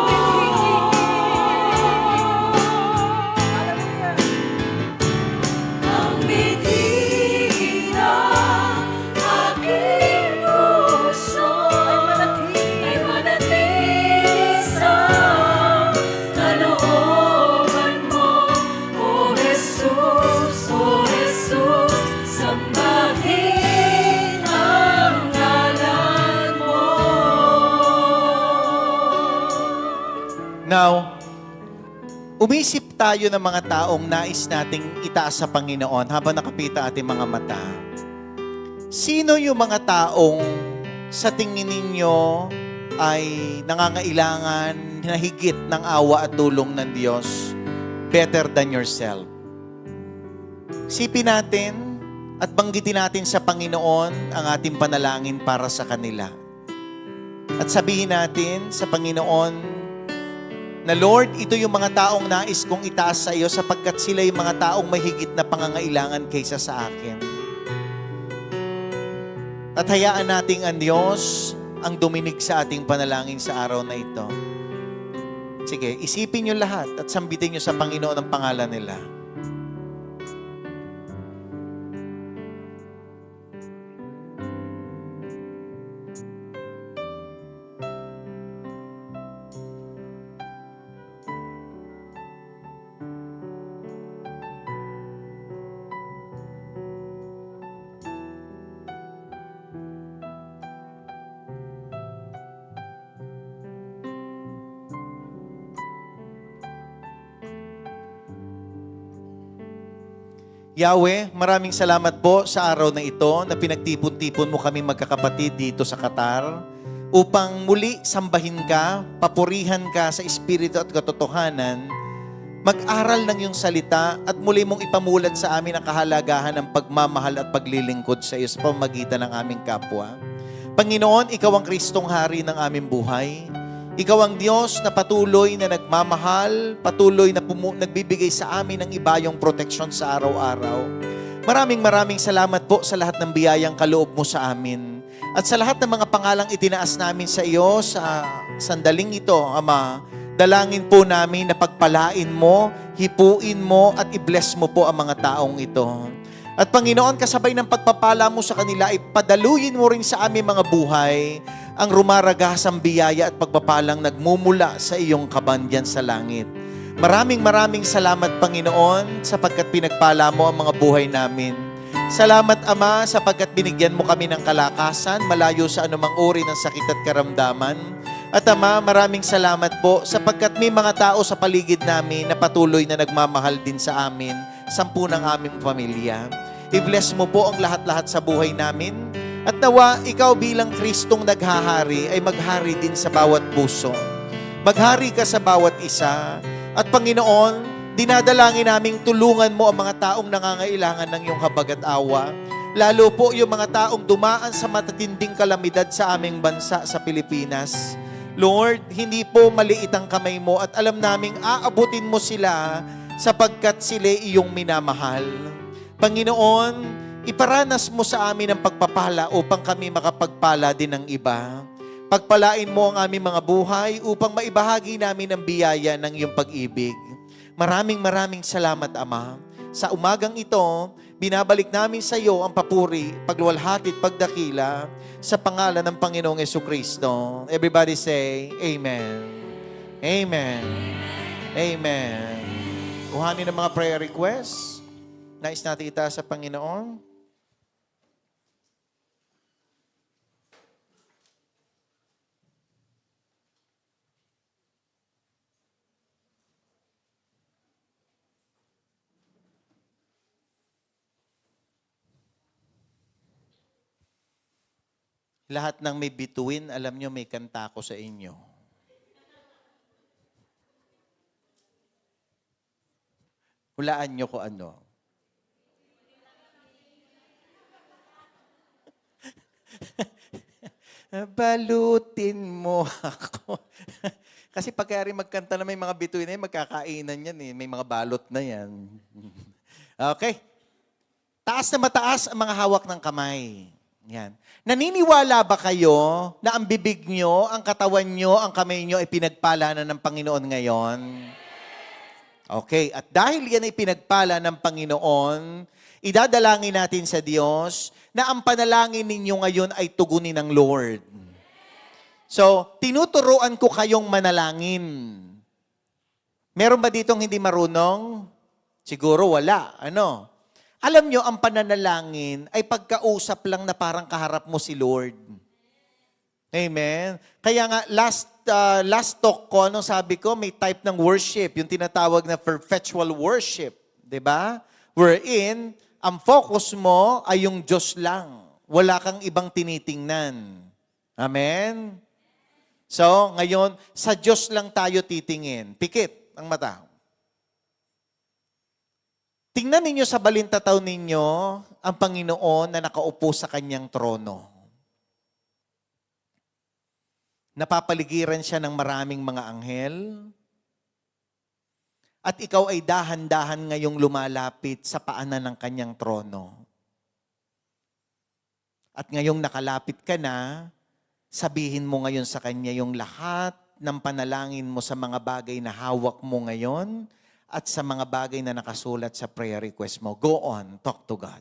Ang mithi ng aking puso ay manatili sa kalooban mo, O Jesus, sambahin ang ngalan mo. Now, umisip tayo ng mga taong nais nating itaas sa Panginoon habang nakapita ating mga mata. Sino yung mga taong sa tingin ninyo ay nangangailangan na higit ng awa at tulong ng Diyos better than yourself? Sipin natin at banggitin natin sa Panginoon ang ating panalangin para sa kanila. At sabihin natin sa Panginoon na Lord, ito yung mga taong nais kong itaas sa iyo sapagkat sila yung mga taong may higit na pangangailangan kaysa sa akin. At hayaan nating ang Diyos ang duminig sa ating panalangin sa araw na ito. Sige, isipin nyo lahat at sambitin nyo sa Panginoon ang pangalan nila. Yahweh, maraming salamat po sa araw na ito na pinagtipon-tipon mo kami magkakapatid dito sa Qatar upang muli sambahin ka, papurihan ka sa espiritu at katotohanan mag-aral ng iyong salita at muli mong ipamulat sa amin ang kahalagahan ng pagmamahal at paglilingkod sa iyo sa pamamagitan ng aming kapwa. Panginoon, Ikaw ang Kristong Hari ng aming buhay. Ikaw ang Diyos na patuloy na nagmamahal, patuloy na nagbibigay sa amin ng ibayong proteksyon sa araw-araw. Maraming salamat po sa lahat ng biyayang kaloob mo sa amin. At sa lahat ng mga pangalang itinaas namin sa iyo sa sandaling ito, Ama, dalangin po namin na pagpalain mo, hipuin mo at i-bless mo po ang mga taong ito. At Panginoon, kasabay ng pagpapala mo sa kanila, ipadaluyin mo rin sa aming mga buhay ang rumaragasang biyaya at pagpapalang nagmumula sa iyong kabandyan sa langit. Maraming salamat, Panginoon, sapagkat pinagpala mo ang mga buhay namin. Salamat, Ama, sapagkat binigyan mo kami ng kalakasan, malayo sa anumang uri ng sakit at karamdaman. At Ama, maraming salamat po sapagkat may mga tao sa paligid namin na patuloy na nagmamahal din sa amin, 10 ng aming pamilya. I-bless mo po ang lahat-lahat sa buhay namin. At nawa, Ikaw bilang Kristong naghahari ay maghari din sa bawat puso. Maghari ka sa bawat isa. At Panginoon, dinadalangin naming tulungan mo ang mga taong nangangailangan ng iyong habag at awa. Lalo po yung mga taong dumaan sa matatinding kalamidad sa aming bansa sa Pilipinas. Lord, hindi po maliit ang kamay mo at alam naming aabutin mo sila sapagkat sila iyong minamahal. Panginoon, iparanas mo sa amin ang pagpapala upang kami makapagpala din ng iba. Pagpalain mo ang aming mga buhay upang maibahagi namin ang biyaya ng iyong pag-ibig. Maraming salamat, Ama. Sa umagang ito, binabalik namin sa iyo ang papuri, pagluwalhati at pagdakila sa pangalan ng Panginoong Jesucristo. Everybody say, Amen. Amen. Amen. Kuhanin ang mga prayer requests. Nais natin itaas sa Panginoon. Lahat ng may bituin, alam nyo may kanta ko sa inyo. Hulaan nyo ko ano. Balutin mo ako. Kasi pagkari magkanta na may mga bituin na yan, magkakainan yan eh. May mga balot na yan. Okay. Taas na mataas ang mga hawak ng kamay. Yan. Naniniwala ba kayo na ang bibig nyo, ang katawan nyo, ang kamay nyo ay pinagpala na ng Panginoon ngayon? Okay. At dahil yan ay pinagpala ng Panginoon, idadalangin natin sa Diyos na ang panalangin ninyo ngayon ay tugunin ng Lord. So, tinuturuan ko kayong manalangin. Meron ba ditong hindi marunong? Siguro wala. Ano? Alam nyo, ang pananalangin ay pagkausap lang na parang kaharap mo si Lord. Amen? Kaya nga, last talk ko, anong sabi ko, may type ng worship, yung tinatawag na perpetual worship. Diba? Wherein, ang focus mo ay yung Diyos lang. Wala kang ibang tinitingnan. Amen? So, ngayon, sa Diyos lang tayo titingin. Pikit ang mata. Tingnan ninyo sa balintataw ninyo ang Panginoon na nakaupo sa kanyang trono. Napapaligiran siya ng maraming mga anghel. At ikaw ay dahan-dahan ngayong lumalapit sa paanan ng kanyang trono. At ngayong nakalapit ka na, sabihin mo ngayon sa kanya yung lahat ng panalangin mo sa mga bagay na hawak mo ngayon at sa mga bagay na nakasulat sa prayer request mo. Go on, talk to God.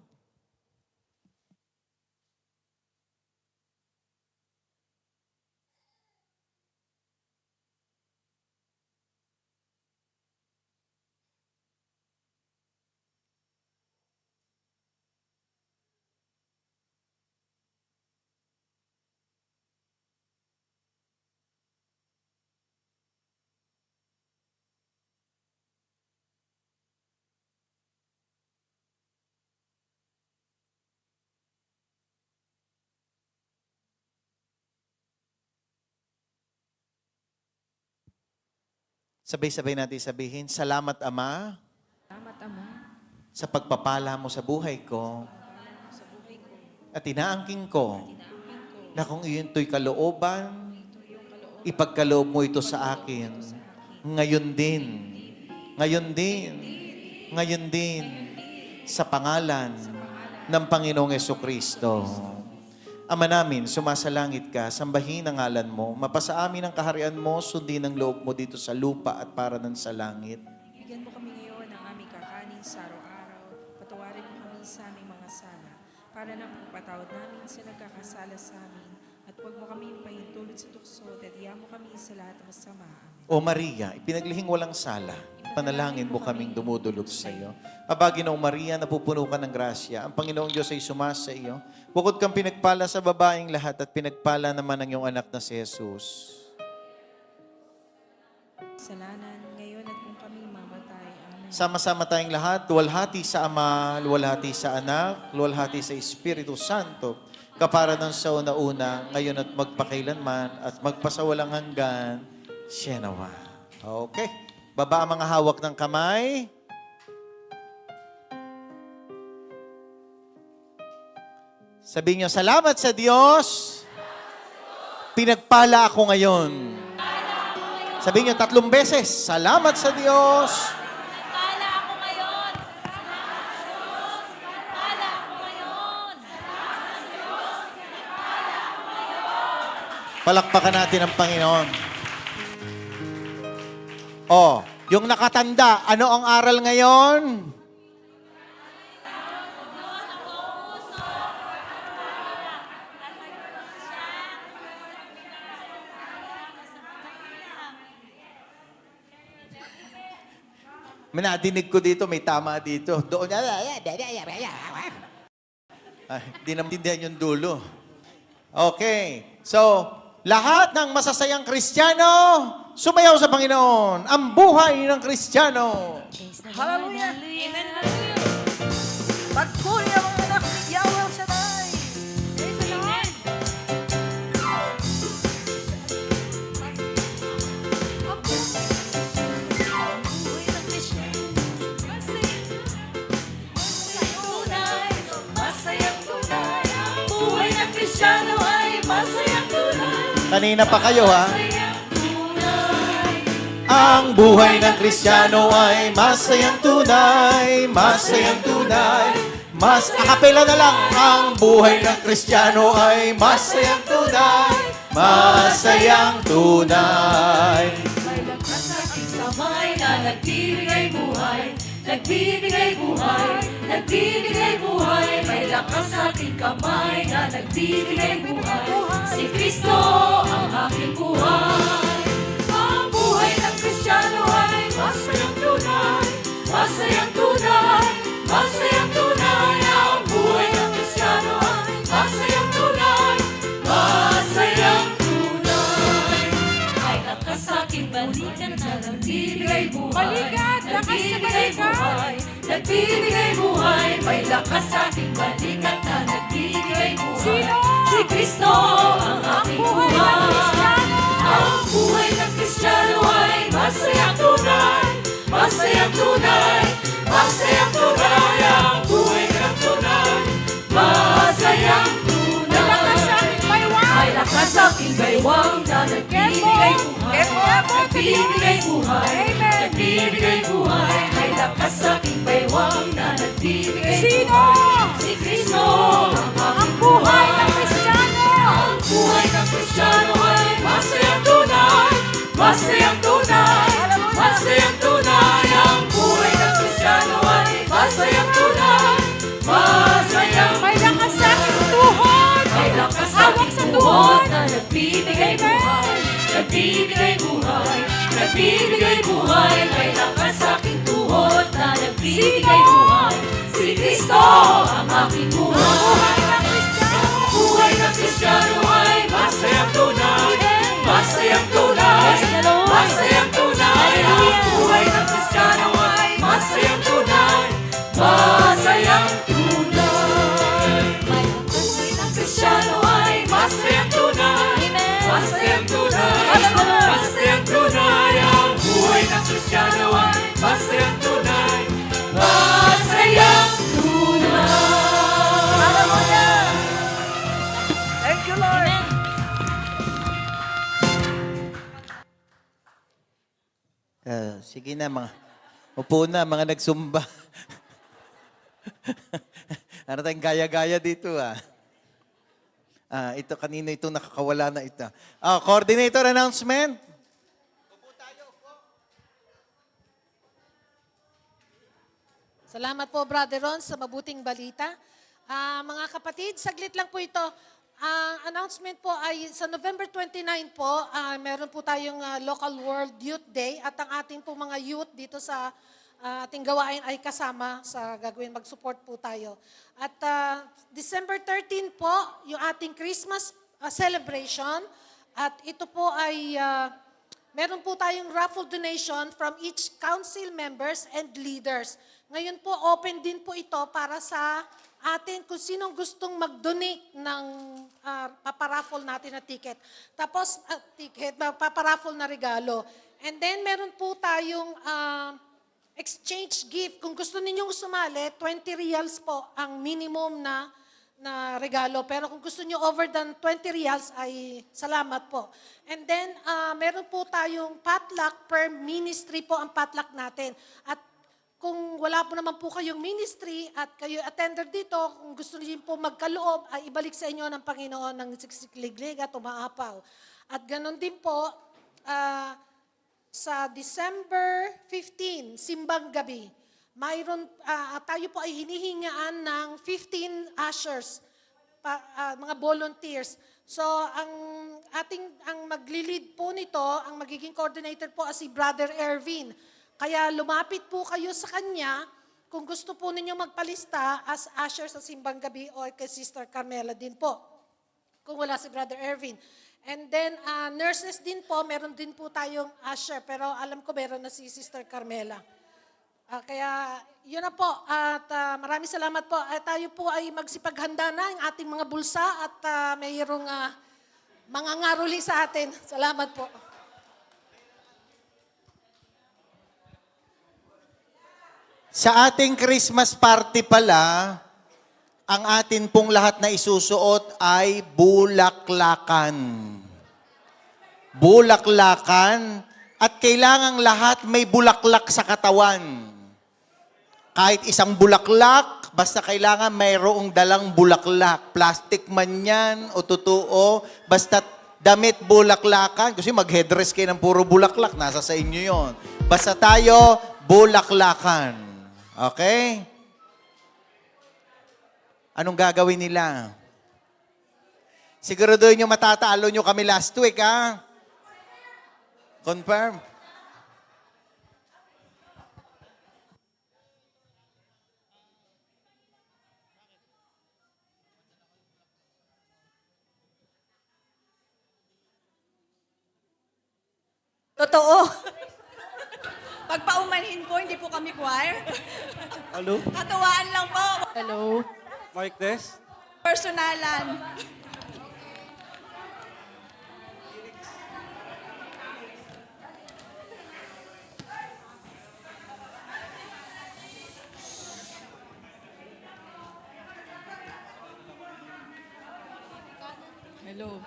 Sabay-sabay natin sabihin, salamat Ama Salamat, Ama, sa pagpapala mo sa buhay ko sa buhay ko. at inaangking ko Inaangkin ko na kung iyon to'y kalooban, ito yung kaloob ipagkaloob mo ito sa akin. Ngayon din, ngayon din, ngayon din, sa pangalan ng Panginoong Yesukristo. Ama namin, sumasalangit ka, sambahin ang ngalan mo, mapasa amin ang kaharian mo, sundin ang loob mo dito sa lupa at para ng sa langit. Bigyan mo kami ngayon ng aming kakanin sa araw-araw. Patawarin mo kami sa aming mga sala, para na pagpatawad namin sa nagkakasala sa amin. At huwag mo kami pahintulot sa tukso, at iyan mo kami sa lahat ng masama. O Maria, ipinaglihing walang sala, panalangin mo kaming dumudulog sa iyo. Aba, Ginoong Maria, napupuno ka ng grasya. Ang Panginoong Diyos ay sumasa iyo. Bukod kang pinagpala sa babaeng lahat at pinagpala naman ang iyong anak na si Jesus. Salanan ngayon at kung kami mamatay. Amen. Sama-sama tayong lahat, luwalhati sa Ama, luwalhati sa Anak, luwalhati sa Espiritu Santo, kapara ng sa una-una, ngayon at magpakailanman, at magpasawalang hanggan, siya nawa. Okay. Baba ang mga hawak ng kamay. Sabihin niyo, salamat sa Diyos. Pinagpala ako ngayon. Sabihin niyo 3 beses, salamat sa Diyos. Pala ako ngayon. Pala ako ngayon. Palakpakan natin ang Panginoon. Oh, yung nakatanda, ano ang aral ngayon? May nadinig ko dito, may tama dito. Doon, ay, di naman tindihan yung dulo. Okay. So, lahat ng masasayang Kristiyano, sumayaw sa Panginoon. Ang buhay ng Kristiyano. Hallelujah. Amen. Pagpuri ang mga anak ni Yahweh Shaddai. Praise the Lord. Buhay ng Kristiyano. Masayang tunay. Masayang tunay. Buhay ng Kristiyano ay masayang tunay. Kanina pa kayo, ha? Masayang tunay. Ang buhay ng Kristiyano ay masayang tunay, masayang tunay. Akapela na lang. Ang buhay ng Kristiyano ay masayang tunay, masayang tunay. May lakas sa aking kamay na nagbibigay buhay. Nagbibigay buhay. Nagbibigay buhay. May lakas sa aking kamay na nagbibigay buhay. Si Kristo ang aking buhay. Ang buhay ng Kristiyano ay masayang tunay. Masayang tunay. Masayang tunay. Ang buhay ng Kristiyano ay masayang tunay. Masayang tunay. May lakas sa aking balikat na nagbibigay buhay. Balikat, lakas sa Nagbibigay balikat. buhay. Nagbibigay buhay. May lakas sa aking balikat na nagbibigay buhay. Sino? Si Kristo ang aking buhay ng buhay. Kristiyano. Ang buhay ng Kristiyano ay masayang tunay. Masayang tunay. Masayang tunay. Ang buhay ng tunay. Masayang tunay. Lakas sa aking baywang. May lakas sa aking baywang na nagbibigay buhay. Nagbibigay buhay. Amen. Nagbibigay buhay. May lakas sa aking baywang na nagbibigay Sino? buhay. Si Kristo ang Buhay ng Kristiyano. ang buhay ng Kristiyano ay masayang tunay. Masayang tunay. Masayang tunay. Ang buhay ng Kristiyano ay masayang tunay. Masayang May lakas sa aking tuhod. may lakas sa Hawak aking sa tuhod tuhod. na nagbibigay buhay. Nagbibigay buhay. Nagbibigay buhay. May lakas sa aking tuhod na nagbibigay Sino? buhay. Si Kristo ang aking buhay. Buhay Buhay ng Kristiyano. ng Kristiyano ay masayang tunay. Masayang tunay. Masayang tunay. Ang buhay ng Kristiyano ay masayang tunay. Masayang tunay. May buhay ng Kristiyano ay masayang tunay. Masayang tunay. Masayang tunay. Ang buhay ng Sige na, mga. Upo na, mga nagsumba. Ano tayong gaya-gaya dito, ah. Ito, kanino itong nakakawala na ito. Coordinator announcement. Salamat po, Brother Ron, sa mabuting balita. Mga kapatid, saglit lang po ito. Announcement po ay sa November 29 po, meron po tayong Local World Youth Day at ang ating po mga youth dito sa ating gawain ay kasama sa gagawin. Mag-support po tayo. At December 13 po, yung ating Christmas celebration. At ito po ay meron po tayong raffle donation from each council members and leaders. Ngayon po, open din po ito para sa atin kung sinong gustong mag-donate ng paparaffle natin na ticket. Tapos, paparaffle na regalo. And then, meron po tayong exchange gift. Kung gusto ninyong sumali, 20 reals po ang minimum na regalo. Pero kung gusto nyo over than 20 reals, ay salamat po. And then, meron po tayong potluck per ministry po ang potluck natin. At kung wala po naman po kayong ministry at kayo attender dito, kung gusto niyo po magkaloob, ay ibalik sa inyo ng Panginoon ng siksikliglig at umaapaw. At ganon din po, sa December 15, Simbang Gabi, mayroon, tayo po ay hinihingaan ng 15 ushers, mga volunteers. So, ang magli-lead po nito, ang magiging coordinator po ay si Brother Ervin. Kaya lumapit po kayo sa kanya kung gusto po ninyo magpalista as usher sa Simbang Gabi o kay Sister Carmela din po, kung wala si Brother Ervin. And then, nurses din po, meron din po tayong usher, pero alam ko meron na si Sister Carmela. Kaya, yun na po. At maraming salamat po. Tayo po ay magsipaghanda na ang ating mga bulsa at mayroong mga ngaruli sa atin. Salamat po. Sa ating Christmas party pala, ang atin pong lahat na isusuot ay bulaklakan. Bulaklakan at kailangang lahat may bulaklak sa katawan. Kahit isang bulaklak, basta kailangan mayroong dalang bulaklak. Plastic man yan o totoo, basta damit bulaklakan. Kasi mag-headdress kayo ng puro bulaklak, nasa sa inyo yon. Basta tayo, bulaklakan. Okay? Anong gagawin nila? Siguraduhin nyo matatalo nyo kami last week, ha? Confirm? Totoo. Pagpaumanhin po, hindi po kami choir. Hello? Katuwaan lang po. Hello. Mike Des? Personalan. Hello.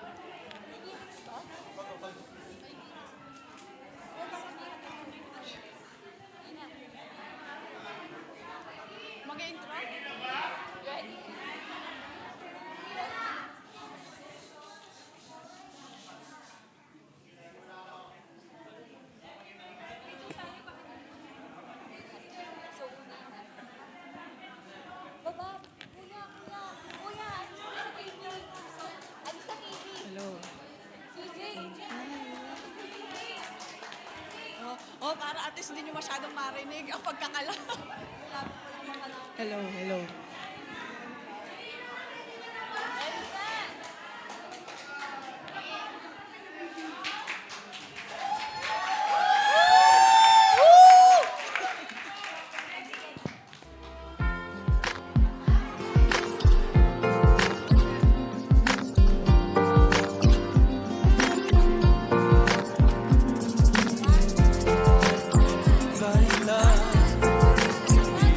Hello. Oh, para at least hindi nyo masyadong marinig ang pagkakala. Hello, hello.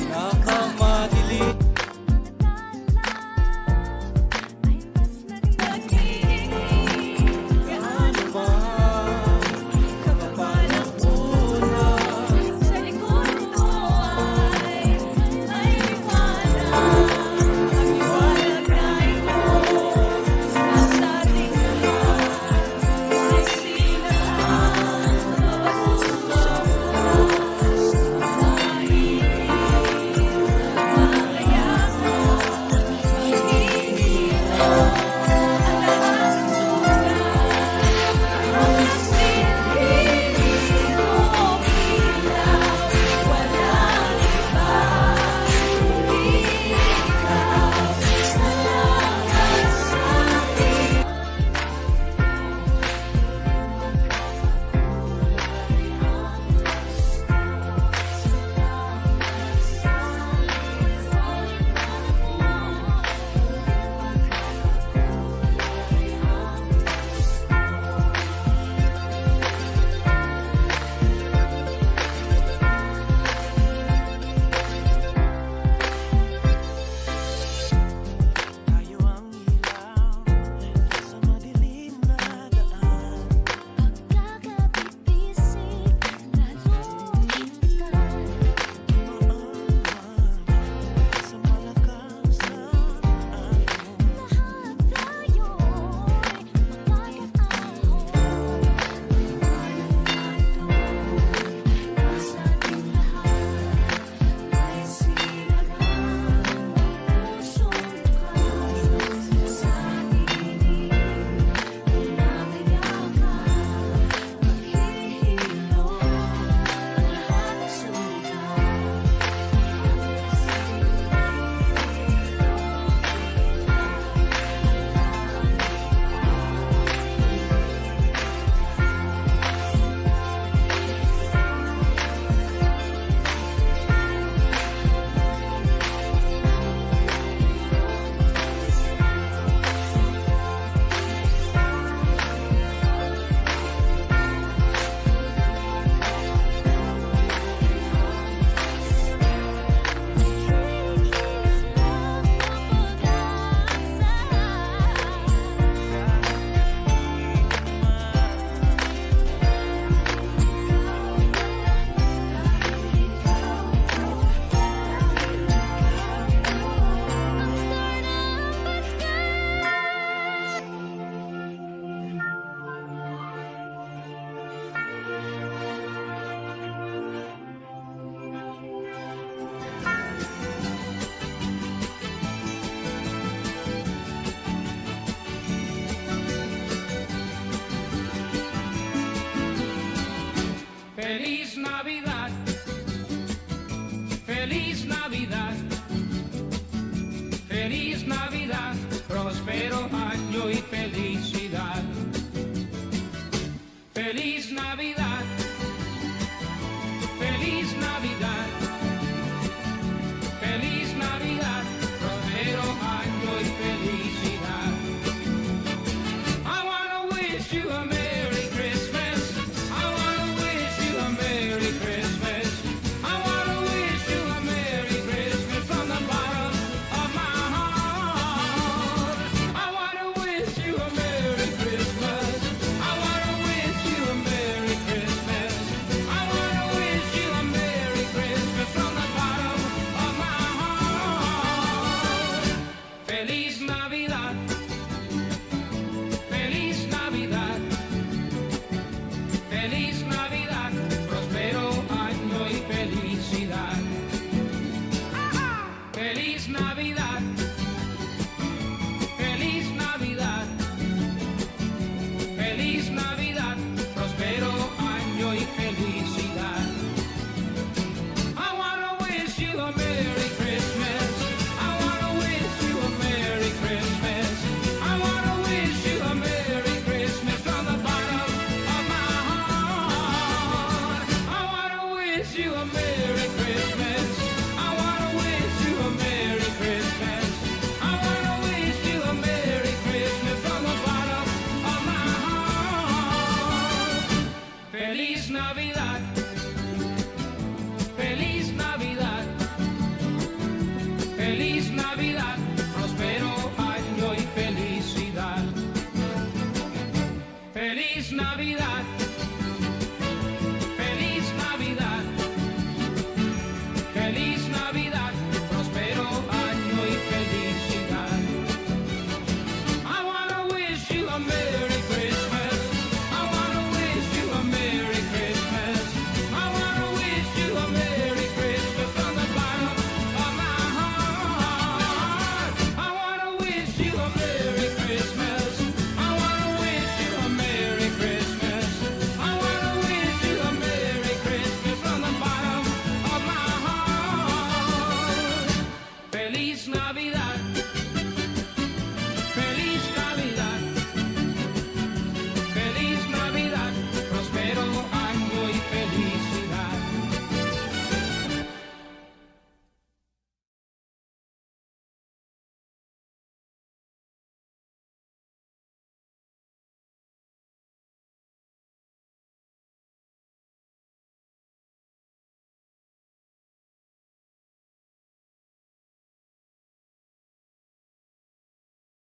Nakamadilim my vida